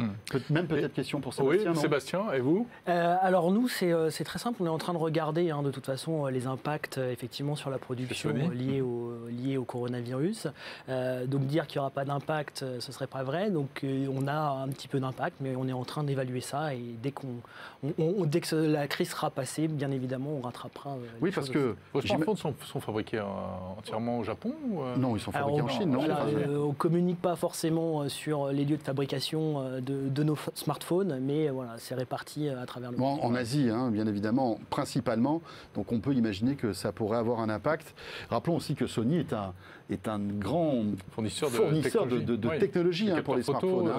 Même peut-être question pour Sébastien. Oui, Sébastien, et vous? Alors nous, c'est très simple. On est en train de regarder de toute façon les impacts effectivement sur la production liés au coronavirus. Donc dire qu'il n'y aura pas d'impact, ce serait pas vrai. Donc on a un petit peu d'impact, mais on est en train d'évaluer ça. Et dès que la crise sera passée, bien évidemment, on rattrapera. Oui, parce que vos smartphones sont fabriqués entièrement au Japon ou Non, ils sont fabriqués en Chine. Non, on ne communique pas forcément sur les lieux de fabrication de nos smartphones, mais voilà, c'est réparti à travers le monde. En Asie, bien évidemment, principalement. Donc on peut imaginer que ça pourrait avoir un impact. Rappelons aussi que Sony est un grand fournisseur de technologie pour les smartphones.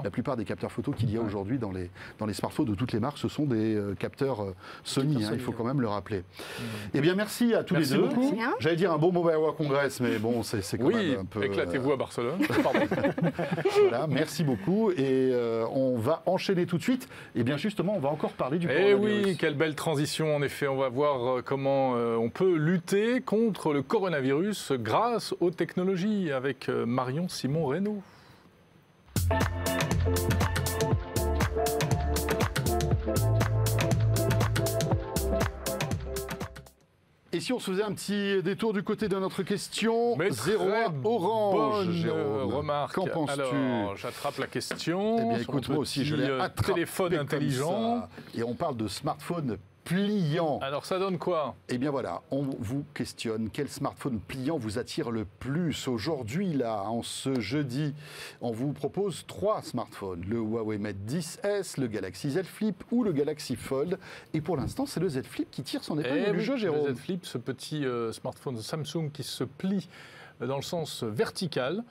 La plupart des capteurs photo qu'il y a aujourd'hui dans les smartphones de toutes les marques, ce sont des capteurs Sony. Il faut quand même le rappeler. Eh bien, merci à tous les deux. J'allais dire un beau Mobile World Congress, mais bon, c'est quand même un peu... éclatez-vous à Barcelone. Voilà, merci beaucoup. Et on va enchaîner tout de suite. Et bien justement, on va encore parler du coronavirus. Oui, quelle belle transition. En effet, on va voir comment on peut lutter contre le coronavirus grâce aux technologies avec Marion Simon-Reynaud. Et si on se faisait un petit détour du côté de notre question, 0-1 Orange, bonne Jérôme. Remarque. Qu'en penses-tu? Alors, j'attrape la question. Eh bien, écoute, moi aussi, je l'ai attrapé téléphone intelligent. Et on parle de smartphone pliant. Alors, ça donne quoi? Eh bien voilà, on vous questionne. Quel smartphone pliant vous attire le plus? Aujourd'hui, là, en ce jeudi, on vous propose 3 smartphones. Le Huawei Mate 10S, le Galaxy Z Flip ou le Galaxy Fold. Et pour l'instant, c'est le Z Flip qui tire son épingle du jeu, Jérôme. Le Z Flip, ce petit smartphone Samsung qui se plie dans le sens vertical.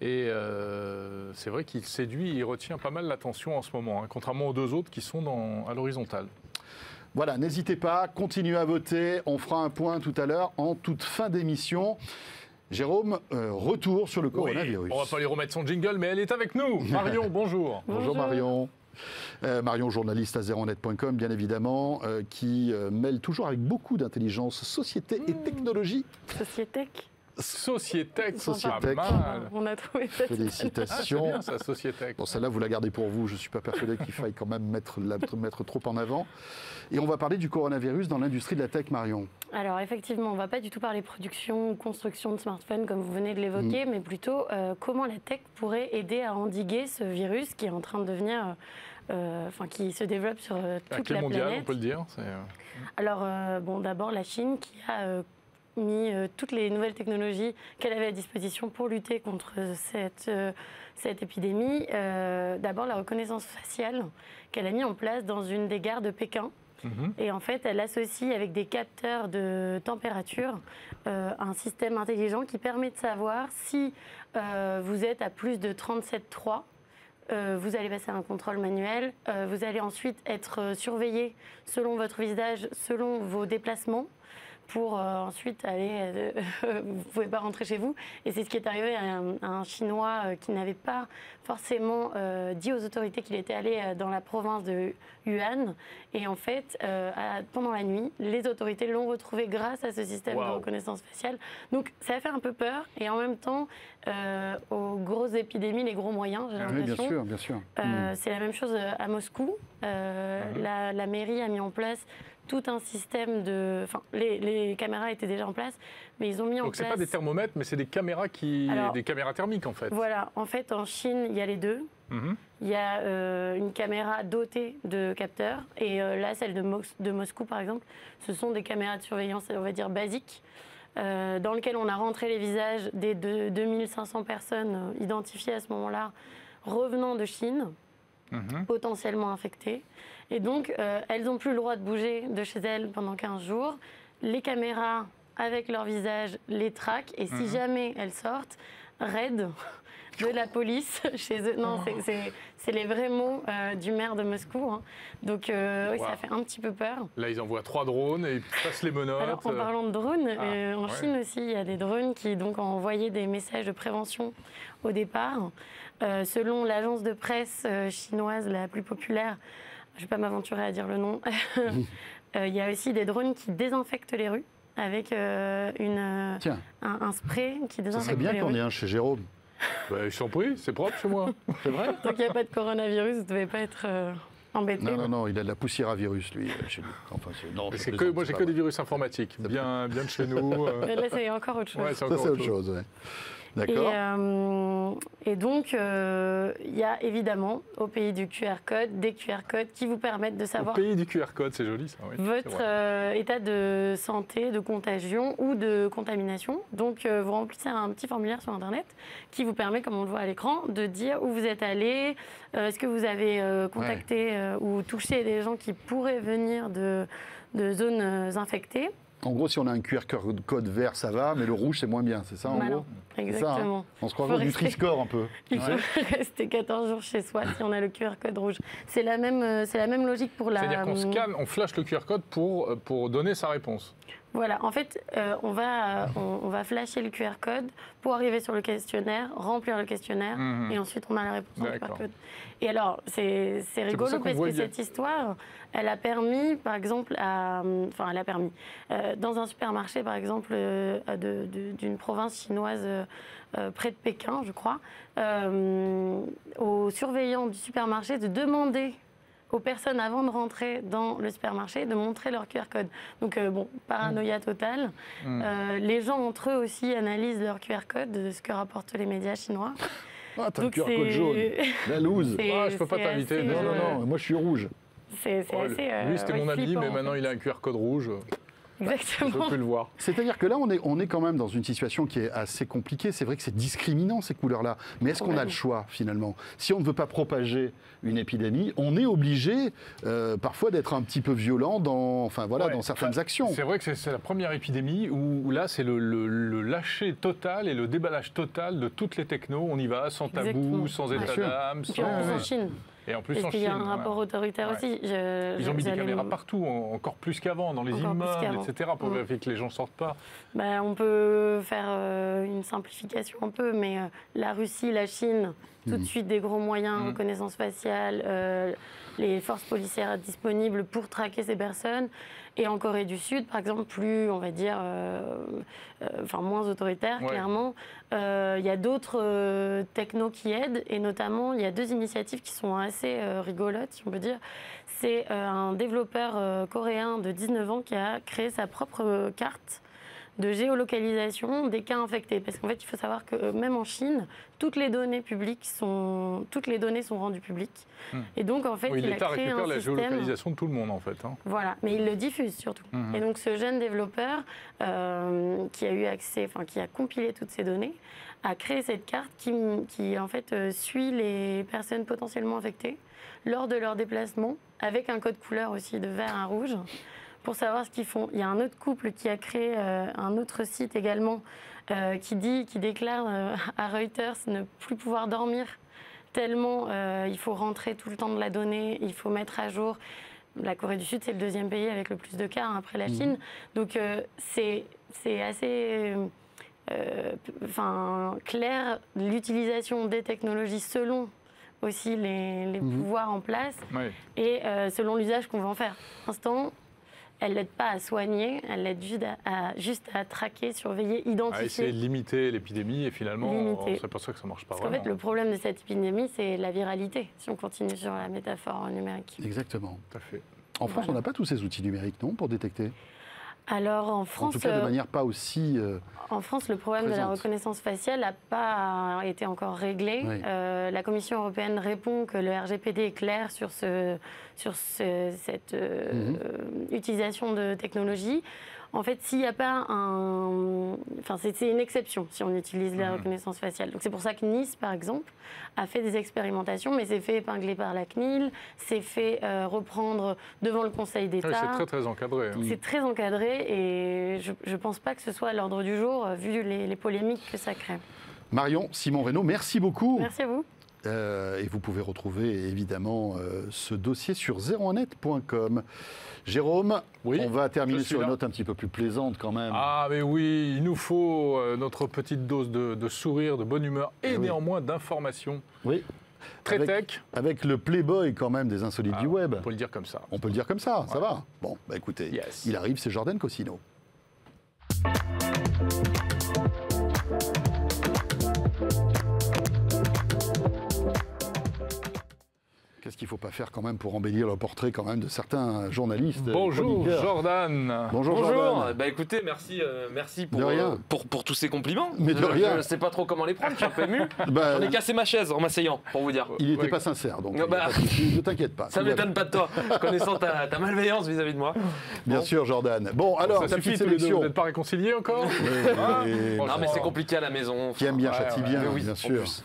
Et c'est vrai qu'il séduit, il retient pas mal l'attention en ce moment, contrairement aux 2 autres qui sont à l'horizontale. Voilà, n'hésitez pas, continuez à voter. On fera un point tout à l'heure en toute fin d'émission. Jérôme, retour sur le coronavirus. On va pas lui remettre son jingle, mais elle est avec nous. Marion, bonjour. Bonjour Marion. Marion, journaliste à zeronet.com, bien évidemment, qui mêle toujours avec beaucoup d'intelligence société et technologie. Sociétech, Sociétech. On a trouvé ça. Félicitations. C'est bien ça, Sociétech. Bon, celle-là, vous la gardez pour vous. Je ne suis pas persuadé qu'il faille quand même mettre trop en avant. Et on va parler du coronavirus dans l'industrie de la tech, Marion. Alors, effectivement, on ne va pas du tout parler production ou construction de smartphones, comme vous venez de l'évoquer, mais plutôt comment la tech pourrait aider à endiguer ce virus qui est en train de devenir... qui se développe sur toute la mondial, planète. On peut le dire. Alors, d'abord, la Chine qui a... mis toutes les nouvelles technologies qu'elle avait à disposition pour lutter contre cette épidémie. D'abord, la reconnaissance faciale qu'elle a mis en place dans une des gares de Pékin. Et en fait, elle associe avec des capteurs de température un système intelligent qui permet de savoir si vous êtes à plus de 37,3. Vous allez passer un contrôle manuel. Vous allez ensuite être surveillé selon votre visage, selon vos déplacements, pour ensuite aller... vous ne pouvez pas rentrer chez vous. Et c'est ce qui est arrivé à un Chinois qui n'avait pas forcément dit aux autorités qu'il était allé dans la province de Yuan. Et en fait, pendant la nuit, les autorités l'ont retrouvé grâce à ce système de reconnaissance faciale. Donc ça a fait un peu peur. Et en même temps, aux grosses épidémies, les gros moyens, j'ai l'impression. Oui, bien sûr. C'est la même chose à Moscou. La mairie a mis en place tout un système de... Enfin, les caméras étaient déjà en place, mais ils ont mis en place... Donc, ce n'est pas des thermomètres, mais c'est des caméras des caméras thermiques, en fait. Voilà. En fait, en Chine, il y a les deux. Il y a une caméra dotée de capteurs. Et là, celle de Moscou, par exemple, ce sont des caméras de surveillance, on va dire, basiques, dans lesquelles on a rentré les visages des 2500 personnes identifiées à ce moment-là, revenant de Chine, potentiellement infectées. Et donc, elles n'ont plus le droit de bouger de chez elles pendant 15 jours. Les caméras, avec leur visage, les traquent. Et si jamais elles sortent, raid de la police chez eux. Non, c'est les vrais mots du maire de Moscou. Donc, oui, ça fait un petit peu peur. Là, ils envoient 3 drones et ils passent les menottes. Alors, en parlant de drones, en Chine aussi, il y a des drones qui donc, ont envoyé des messages de prévention au départ. Selon l'agence de presse chinoise la plus populaire, je ne vais pas m'aventurer à dire le nom, il y a aussi des drones qui désinfectent les rues avec un spray qui désinfecte les rues. Ça serait bien qu'on ait un chez Jérôme. Je t'en prie, c'est propre chez moi. C'est vrai? Tant qu'il n'y a pas de coronavirus, vous ne devez pas être embêté. Non, il a de la poussière à virus, lui, chez nous. Enfin, non, Moi, j'ai que des virus informatiques, bien de chez nous. Mais là, c'est encore autre chose. Ouais, Ça, c'est autre chose, ouais. D'accord. Et donc, il y a évidemment, au pays du QR code, des QR codes qui vous permettent de savoir Au pays du QR code, c'est joli ça. Oui, votre état de santé, de contagion ou de contamination. Donc, vous remplissez un petit formulaire sur Internet qui vous permet, comme on le voit à l'écran, de dire où vous êtes allé, est-ce que vous avez contacté ou touché des gens qui pourraient venir de zones infectées. En gros, si on a un QR code vert, ça va, mais le rouge, c'est moins bien, c'est ça en gros? Exactement. Ça, hein, on se croit au Nutri-Score un peu. Il faut rester 14 jours chez soi si on a le QR code rouge. C'est la même logique pour la... C'est-à-dire qu'on scanne, on flash le QR code pour donner sa réponse. Voilà, en fait, on va flasher le QR code pour arriver sur le questionnaire, remplir le questionnaire, et ensuite on a la réponse dans le QR code. Et alors, c'est rigolo parce que cette histoire, elle a permis, par exemple, dans un supermarché, par exemple, d'une province chinoise près de Pékin, je crois, aux surveillants du supermarché de demander aux personnes avant de rentrer dans le supermarché de montrer leur QR code. Donc paranoïa totale. Les gens entre eux aussi analysent leur QR code, de ce que rapportent les médias chinois. Ah, t'as le QR code jaune, la loose. Je peux pas t'inviter. Non, moi je suis rouge. C'est assez... Lui c'était mon ami, mais maintenant il a un QR code rouge. Exactement. Je ne peux plus le voir. C'est-à-dire que là, on est quand même dans une situation qui est assez compliquée. C'est vrai que c'est discriminant, ces couleurs-là. Mais est-ce qu'on a le choix, finalement? Si on ne veut pas propager une épidémie, on est obligé, parfois, d'être un petit peu violent dans certaines actions. C'est vrai que c'est la première épidémie où là, c'est le lâcher total et le déballage total de toutes les technos. On y va sans tabou, sans état d'âme. Et en Chine. Et en plus en Chine. Il y a un rapport ouais. autoritaire aussi. Ils ont mis des caméras partout, encore plus qu'avant, dans les immeubles, etc., pour vérifier que les gens ne sortent pas. On peut faire une simplification un peu, mais la Russie, la Chine, tout de suite des gros moyens, reconnaissance faciale, les forces policières disponibles pour traquer ces personnes. Et en Corée du Sud, par exemple, plus, on va dire, moins autoritaire, clairement, il y a d'autres technos qui aident, et notamment, il y a 2 initiatives qui sont assez rigolotes, si on peut dire. C'est un développeur coréen de 19 ans qui a créé sa propre carte de géolocalisation des cas infectés. Parce qu'en fait, il faut savoir que même en Chine, toutes les données sont rendues publiques. Et donc, en fait, il a créé un système... la géolocalisation de tout le monde, en fait. Voilà, mais il le diffuse surtout. Et donc, ce jeune développeur qui a eu accès, qui a compilé toutes ces données, a créé cette carte qui en fait, suit les personnes potentiellement infectées lors de leur déplacement, avec un code couleur aussi de vert à rouge, pour savoir ce qu'ils font. Il y a un autre couple qui a créé un autre site également qui déclare à Reuters ne plus pouvoir dormir tellement il faut rentrer tout le temps de la donnée, il faut mettre à jour. La Corée du Sud, c'est le 2e pays avec le plus de cas après la Chine. Donc c'est assez clair l'utilisation des technologies selon aussi les pouvoirs en place et selon l'usage qu'on va en faire. Pour l'instant, elle n'aide pas à soigner, elle aide juste à traquer, surveiller, identifier. À essayer de limiter l'épidémie et finalement, on s'aperçoit que ça ne marche pas vraiment. Parce qu'en fait, le problème de cette épidémie, c'est la viralité, si on continue sur la métaphore numérique. Exactement. Tout à fait. En France, on n'a pas tous ces outils numériques, non, pour détecter? Alors en France, en tout cas, de manière pas aussi en France, le problème de la reconnaissance faciale n'a pas été encore réglé. Oui. La Commission européenne répond que le RGPD est clair sur cette utilisation de technologie. En fait, s'il n'y a pas c'est une exception si on utilise la reconnaissance faciale. Donc c'est pour ça que Nice, par exemple, a fait des expérimentations, mais c'est fait épingler par la CNIL, c'est fait reprendre devant le Conseil d'État. Oui, c'est très très encadré. C'est très encadré et je ne pense pas que ce soit à l'ordre du jour, vu les polémiques que ça crée. Marion Simon Reynaud, merci beaucoup. Merci à vous. Et vous pouvez retrouver évidemment ce dossier sur 01net.com. Jérôme, on va terminer sur une note un petit peu plus plaisante quand même. Ah mais oui, il nous faut notre petite dose de sourire, de bonne humeur et néanmoins d'information. Oui. Très tech. Avec le Playboy quand même des insolites du web. On peut le dire comme ça. On peut le dire comme ça, ça va. Bon, écoutez, il arrive, c'est Jordan Cossino. Qu'est-ce qu'il ne faut pas faire quand même pour embellir le portrait quand même de certains journalistes. Bonjour chroniqueurs. Jordan. Bonjour Jordan. Bah écoutez, merci De rien. pour tous ces compliments. Mais de rien. Je ne sais pas trop comment les prendre, je suis un peu ému. Bah, J'en ai cassé ma chaise en m'asseyant, pour vous dire. il n'était Ouais. pas sincère, donc Non, bah, ne t'inquiète pas. Ça ne m'étonne pas de toi, connaissant ta malveillance vis-à-vis de moi. Bien sûr, Jordan. Bon, alors, Ça ta suffit, petite tous les deux, sélection. vous n'êtes pas réconciliés encore? Oui, Non, mais c'est compliqué à la maison. Qui aime bien châtie bien, oui, bien en sûr. plus.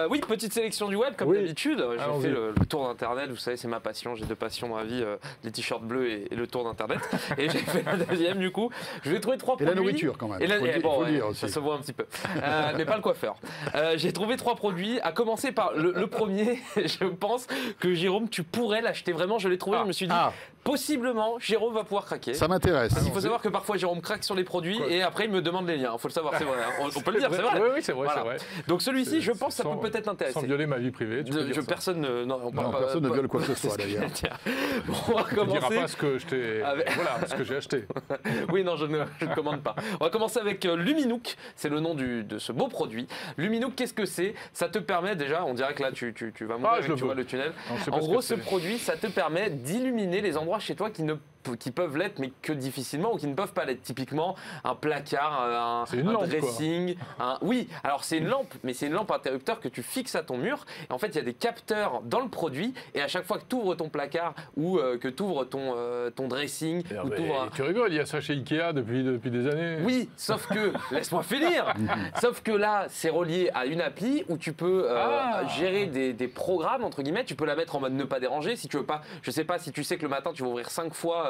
Oui, petite sélection du web, comme Oui. d'habitude. J'ai Allons-y. fait le tour d'Internet, vous savez, c'est ma passion. J'ai deux passions dans la vie, les t-shirts bleus et le tour d'Internet. Et j'ai fait la deuxième, du coup. Je vais trouver trois Et produits. la nourriture, quand même. Et Faut le- faut le dire ça aussi. se voit un petit peu. Mais pas le coiffeur. J'ai trouvé trois produits, à commencer par le premier. Je pense que Jérôme, tu pourrais l'acheter vraiment. Je l'ai trouvé, je me suis dit, possiblement, Jérôme va pouvoir craquer. Ça m'intéresse. Il faut savoir que parfois Jérôme craque sur les produits et après il me demande les liens. Il faut le savoir, c'est vrai. Hein. On peut le dire, c'est vrai. Oui, c'est vrai, Voilà. c'est vrai. Donc celui-ci, je pense, ça Sans- peut peut-être l'intéresser. Sans violer ma vie privée, tu peux dire ça. Personne ne, non, personne ne viole quoi que ce soit, c'est d'ailleurs. que j'allais dire. Bon, on va Tu ne diras commencer. pas ce que je t'ai... Avec- Voilà, ce que j'ai acheté. Oui, non, je ne commande pas. On va commencer avec Luminook. C'est le nom de ce beau produit. Luminook, qu'est-ce que c'est? Ça te permet déjà, on dirait que là tu vas mourir, je le tu vois veux. le tunnel. Non, je sais pas En ce gros, que ce c'est. produit, ça te permet d'illuminer les endroits chez toi qui peuvent l'être, mais que difficilement, ou qui ne peuvent pas l'être. Typiquement, un placard, C'est une un lampe, dressing. Oui, alors c'est une lampe, mais c'est une lampe interrupteur que tu fixes à ton mur. Et en fait, il y a des capteurs dans le produit. Et à chaque fois que tu ouvres ton placard ou que tu ouvres ton dressing, Ah, ou mais t'ouvres un- tu rigoles, il y a ça chez Ikea depuis des années. oui, sauf que, laisse-moi finir, sauf que là, c'est relié à une appli où tu peux gérer des programmes, entre guillemets, tu peux la mettre en mode ne pas déranger, si tu veux pas, je sais pas, si tu sais que le matin, tu vas ouvrir 5 fois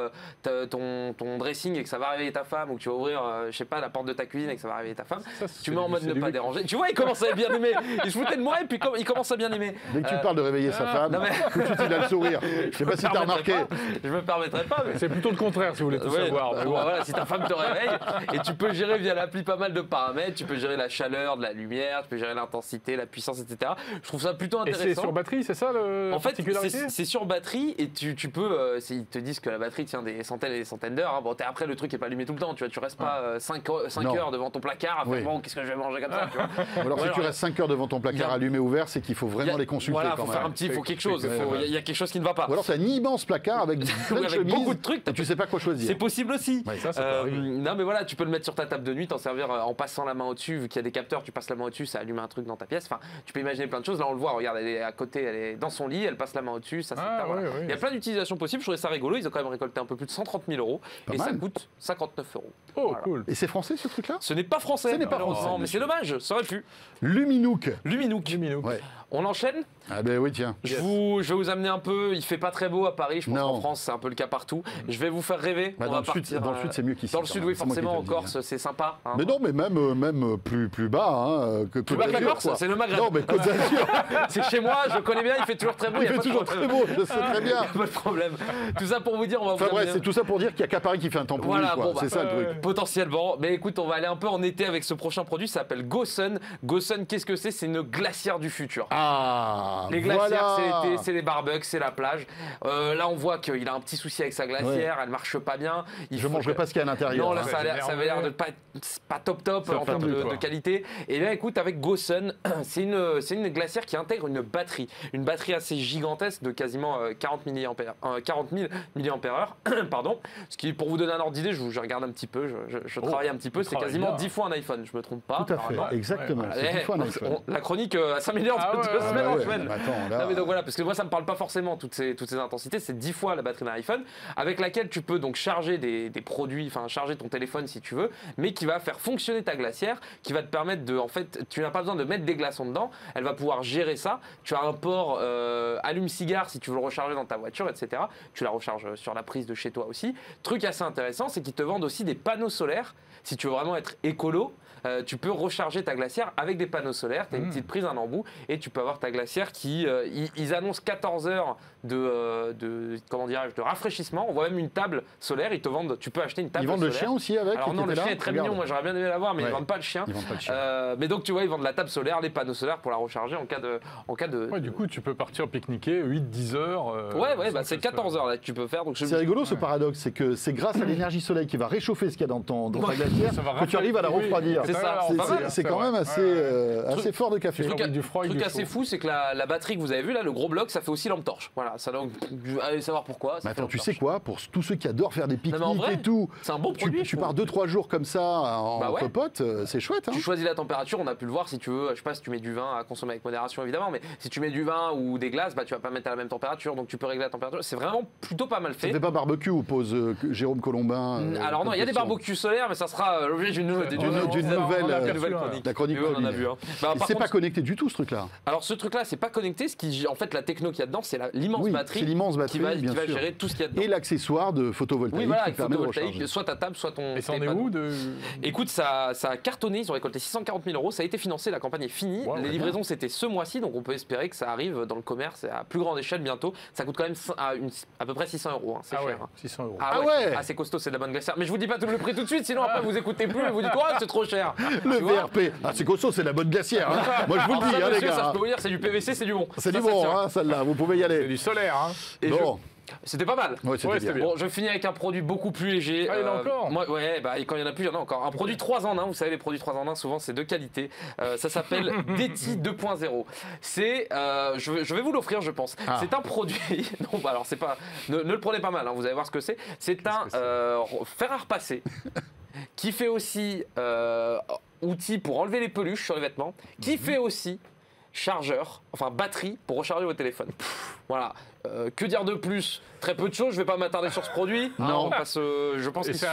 ton dressing et que ça va réveiller ta femme, ou que tu vas ouvrir, je sais pas, la porte de ta cuisine et que ça va réveiller ta femme, Ça, tu mets en mode c'est ne du pas week- déranger. Tu vois, il commence à bien aimer, il se foutait de moi et puis il commence à bien aimer. Dès que tu parles de réveiller sa femme, non, mais- tout de suite il a le sourire. Je sais pas si t'as remarqué. Je me permettrai pas, mais... C'est plutôt le contraire, si vous voulez tout Ouais, savoir. mais bon, bon. voilà, si ta femme te réveille, et tu peux gérer via l'appli pas mal de paramètres, tu peux gérer la chaleur, de la lumière, tu peux gérer l'intensité, la puissance, etc. Je trouve ça plutôt Et c'est intéressant. sur batterie, c'est ça la En fait, particularité? c'est sur batterie et tu peux. Ils te disent que la batterie tient des centaines et des centaines d'heures. Hein. Bon, après, le truc est pas allumé tout le temps. Tu vois, tu restes pas 5 Non. heures devant ton placard à faire Oui. bon, qu'est-ce que je vais manger comme ça, tu vois. Ou alors si Ouais, tu alors, restes 5 heures devant ton il y placard a- allumé ouvert, c'est qu'il faut vraiment les consulter Voilà, quand faut faire un même. petit, faut quelque chose. Ouais, ouais. Il y a quelque chose qui ne va pas. Ou alors t'as un immense placard avec plein de Avec chemises beaucoup de trucs, et tu sais pas quoi choisir. C'est possible aussi. Ouais, ça, c'est pas arrivé. Non, mais voilà, tu peux le mettre sur ta table de nuit, t'en servir en passant la main au-dessus. Vu qu'il y a des capteurs, tu passes la main au-dessus, ça allume un truc dans ta pièce. Enfin, tu peux imaginer plein de choses. Là, on le voit, regarde, elle est à côté, elle est dans son lit, elle passe la main au-dessus. Ça, Ah, voilà. ouais, ouais. Il y a plein d'utilisations possibles. Je trouvais ça rigolo. Ils ont quand même récolté un peu plus de 130 000 euros Pas et ça mal. coûte 59 euros. Oh, Voilà. cool. Et c'est français ce truc-là? Ce n'est pas français. Ce n'est pas malheureusement, français, mais c'est dommage. Ça aurait pu. Luminook. Luminook. Ouais. On enchaîne. Ah ben oui, tiens. Je vais vous amener un peu. Il fait pas très beau à Paris. Je pense Non. qu'en France, c'est un peu le cas partout. Je vais vous faire rêver. Bah, On dans va le sud, partir, dans le sud, c'est mieux qu'ici. Dans le quand sud, même. oui, C'est moi qui te forcément. le En dis, Corse, hein. c'est sympa. Hein. Mais non, mais même plus bas que Plus bas que la d'Azur, Corse, quoi. c'est le Maghreb. Non, mais Côte d'Azur, C'est chez moi, je connais bien, il fait toujours très beau. il y a fait pas de toujours problème. très beau, je sais très bien. Pas de problème. Tout ça pour vous dire, on va Enfin vous bref, amener- c'est tout ça pour dire qu'il n'y a qu'à Paris qui fait un temps pourri, Voilà, quoi. bon, bah, C'est ça le truc. Potentiellement. Mais écoute, on va aller un peu en été avec ce prochain produit. Ça s'appelle GoSun. GoSun, qu'est-ce que c'est? C'est une glacière du futur. Ah, Les glacières, voilà. c'est l'été, c'est les barbecues, c'est la plage. Là, on voit qu'il a un petit souci avec sa glacière, elle marche pas bien. Je ne mangerai pas ce qu'il y a à l'intérieur. Non, là, hein. ça avait l'air de pas être pas top Ça en fait termes plus, de quoi. qualité. Et là, écoute, avec GoSun, c'est une glacière qui intègre une batterie assez gigantesque de quasiment 40 000 mAh, pardon. Ce qui, pour vous donner un ordre d'idée, je regarde un petit peu, je travaille un petit peu, c'est travailles quasiment bien. 10 fois un iPhone, je me trompe pas. Tout à fait, normalement. exactement. Ouais, C'est 10 fois un Eh, iPhone. la chronique s'améliore Ah de ouais, 2 ouais, semaines en ouais, semaine. mais attends, là- Non, mais donc voilà, parce que moi ça me parle pas forcément toutes ces intensités, c'est 10 fois la batterie d'un iPhone, avec laquelle tu peux donc charger des produits, enfin charger ton téléphone si tu veux, mais qui va faire fonctionner ta glacière, qui va te permettre de, en fait, tu n'as pas besoin de mettre des glaçons dedans, elle va pouvoir gérer ça. Tu as un port allume-cigare si tu veux le recharger dans ta voiture, etc. Tu la recharges sur la prise de chez toi aussi. Truc assez intéressant, c'est qu'ils te vendent aussi des panneaux solaires. Si tu veux vraiment être écolo, tu peux recharger ta glacière avec des panneaux solaires. Tu as une petite prise, un embout, et tu peux avoir ta glacière qui. Ils annoncent 14 heures comment dirais-je, de rafraîchissement. On voit même une table solaire. Ils te vendent. Tu peux acheter une table Ils vendent le solaire. chien aussi avec? Alors qui non, le était chien là est très Regarde. mignon. Moi, j'aurais bien aimé l'avoir, mais Ouais. ils vendent pas le chien. Ils vendent pas le chien. Mais donc, tu vois, ils vendent la table solaire, les panneaux solaires pour la recharger en cas de. Ouais, du coup, tu peux partir pique-niquer 8-10 heures. Ouais, sans bah, que c'est ça- 14 heures là que tu peux faire. Donc C'est rigolo ce paradoxe, c'est que c'est grâce à l'énergie soleil qui va réchauffer ce qu'il y a dans ta glacière Ça va que tu arrives à la rafraîchir, refroidir. oui. C'est ça. Alors, pas mal, C'est quand même assez fort de café. Le truc, du froid et truc du assez chaud. fou, c'est que la batterie que vous avez vue là, le gros bloc, ça fait aussi lampe torche. Voilà, ça donc allez savoir pourquoi. ça Mais fait attends, lampe tu torche. sais quoi? Pour tous ceux qui adorent faire des mais en pique-niques vrai, et tout, c'est un bon produit. tu pars 2-3 jours comme ça Bah ouais. entre potes, c'est chouette. Hein. Tu choisis la température, on a pu le voir si tu veux, je sais pas si tu mets du vin à consommer avec modération évidemment, mais si tu mets du vin ou des glaces, bah tu vas pas mettre à la même température, donc tu peux régler la température. C'est vraiment plutôt pas mal fait. C'était pas barbecue ou pose Jérôme Colombin Alors non, il y a des barbecues solaires, mais ça sera l'objet d'une nouvelle chronique. La chronique Mais oui, on en a culinaire. vu. Hein. Bah, par C'est contre, pas connecté du tout ce truc-là. alors ce truc-là, c'est pas connecté. En fait, la techno qu'il y a dedans, c'est l'immense Oui, batterie c'est l'immense qui batterie, va bien sûr. gérer tout ce qu'il y a dedans. Et l'accessoire de photovoltaïque Oui, voilà, qui avec permet de photovoltaïque, recharger. soit ta table, soit ton. Et ça en est téléphone. où de... Écoute, ça a cartonné, ils ont récolté 640 000 €, ça a été financé, la campagne est finie. Wow, les ouais, livraisons, c'était ce mois-ci, donc on peut espérer que ça arrive dans le commerce à plus grande échelle bientôt. Ça coûte quand même à peu près 600 €, hein, c'est Ah ouais, cher. Hein. 600 €. Ah ouais. Ah, c'est costaud, c'est de la bonne glacière. Mais je vous dis pas tout le prix tout de suite, sinon après vous écoutez plus et vous dites, ouais, c'est trop cher. Le Tu vois VRP. Ah, c'est costaud, c'est la bonne glacière. Hein. Moi, je vous le Alors dis, ça, hein, les monsieur, gars. ça, je hein. peux vous dire, c'est du PVC, c'est du bon. C'est du Ça, bon, sûr. hein, celle-là. Vous pouvez y C'est aller. du solaire, hein. Et Bon. C'était pas mal. Ouais, c'était Ouais, bien. c'était bien. Bon, je finis avec un produit beaucoup plus léger. Ah, il y en a encore Moi, ouais, bah, et quand il y en a plus, il y en a encore. Un produit 3 en 1, vous savez, les produits 3 en 1, souvent, c'est de qualité. Ça s'appelle DETI 2.0. C'est, je vais vous l'offrir, je pense. Ah. C'est un produit. Non, bah, alors, c'est pas. Ne le prenez pas mal, hein, vous allez voir ce que c'est. C'est un fer à repasser qui fait aussi outil pour enlever les peluches sur les vêtements, qui fait aussi chargeur, enfin batterie pour recharger vos téléphones. Voilà. Que dire de plus? Très peu de choses, je vais pas m'attarder sur ce produit. Non. On passe, je pense Et qu'il c'est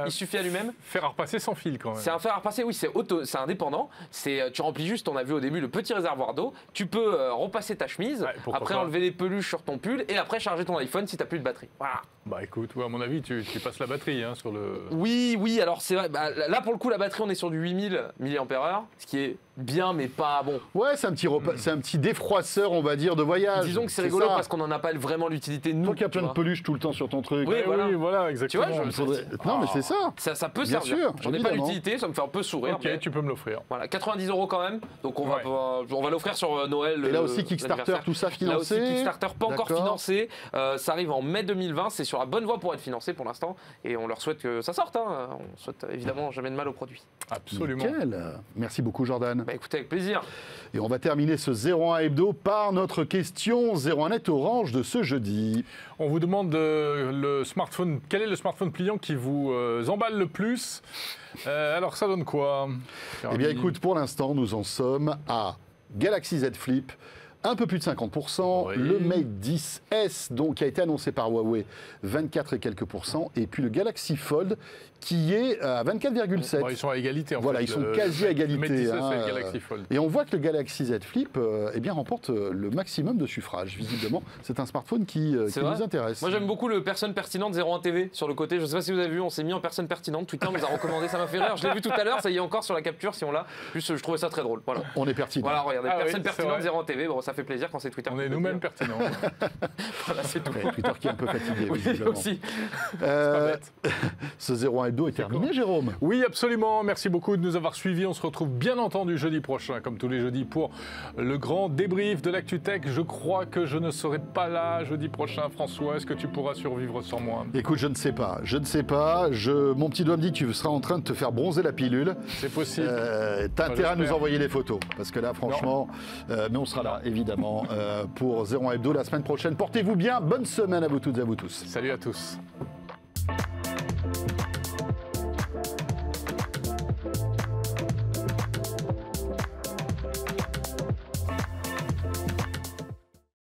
il suffit à lui-même. Faire à repasser sans fil quand même. C'est un fer à repasser, oui, c'est indépendant. Tu remplis juste, on a vu au début, le petit réservoir d'eau. Tu peux repasser ta chemise, Ouais, pourquoi après pas. enlever les peluches sur ton pull et après charger ton iPhone si tu n'as plus de batterie. Voilà. Bah écoute, ouais, à mon avis, tu passes la batterie hein, sur le... Oui, alors c'est vrai. Bah, là, pour le coup, la batterie, on est sur du 8000 mAh, ce qui est bien, mais pas bon. Ouais, c'est un petit repas, c'est un petit défroisseur, on va dire, de voyage. Disons que c'est rigolo ça. parce qu'on n'en a pas vraiment l'utilité nous. Toi qui as tu plein de vois. peluches tout le temps sur ton truc. Oui, voilà. oui, voilà, exactement. Tu vois, Il faudrait- Non, mais c'est ça. Ça peut Bien servir. sûr, J'en ai pas évidemment. l'utilité, ça me fait un peu sourire. Ok, mais tu peux me l'offrir. Voilà, 90 € quand même. Donc on Ouais. va l'offrir sur Noël. Et là aussi, Kickstarter, l'anniversaire. tout ça Là aussi, financé. Kickstarter pas encore D'accord. financé. Ça arrive en mai 2020. C'est sur la bonne voie pour être financé pour l'instant. Et on leur souhaite que ça sorte. Hein. On souhaite évidemment jamais de mal au produit. Absolument. Nickel. Merci beaucoup, Jordan. Bah écoutez, avec plaisir. Et on va terminer ce 01 Hebdo par notre question 01 Net Orange de ce jeudi. On vous demande le smartphone, quel est le smartphone pliant qui vous emballe le plus. Alors ça donne quoi? Eh bien, écoute, pour l'instant, nous en sommes à Galaxy Z Flip. Un peu plus de 50%, Oui. le Mate 10S, donc, qui a été annoncé par Huawei, 24 et quelques %, et puis le Galaxy Fold, qui est à 24,7. Bon, ils sont à égalité en Voilà, fait. ils sont quasi à égalité. Le Mate 10 hein, et le Galaxy Fold. Et on voit que le Galaxy Z Flip eh bien, remporte le maximum de suffrages, visiblement. C'est un smartphone qui C'est nous vrai. intéresse. Moi j'aime beaucoup le personne pertinente 01 TV sur le côté. Je sais pas si vous avez vu, on s'est mis en personne pertinente. Twitter nous a recommandé, ça m'a fait rire. Je l'ai vu tout à l'heure, ça y est encore sur la capture si on l'a. Plus je trouvais ça très drôle. Voilà. On est pertinent. Voilà, regardez, Ah oui, personne c'est pertinente vrai. 01 TV. Bon, ça fait plaisir quand c'est Twitter. On qui est le nous-mêmes dit. pertinents. Voilà, c'est tout. Ouais, Twitter qui est un peu fatigué, Oui, visiblement. aussi. Euh, bête. ce 01 Hebdo est terminé, Jérôme. Oui, absolument. Merci beaucoup de nous avoir suivis. On se retrouve bien entendu jeudi prochain, comme tous les jeudis, pour le grand débrief de l'ActuTech. Je crois que je ne serai pas là jeudi prochain. François, est-ce que tu pourras survivre sans moi? Écoute, je ne sais pas. Je ne sais pas. Mon petit doigt me dit que tu seras en train de te faire bronzer la pilule. C'est possible. T'as intérêt à nous j'espère. envoyer les photos. Parce que là, franchement, mais on sera là, évidemment, pour 01 Hebdo la semaine prochaine. Portez-vous bien. Bonne semaine à vous toutes et à vous tous. Salut à tous.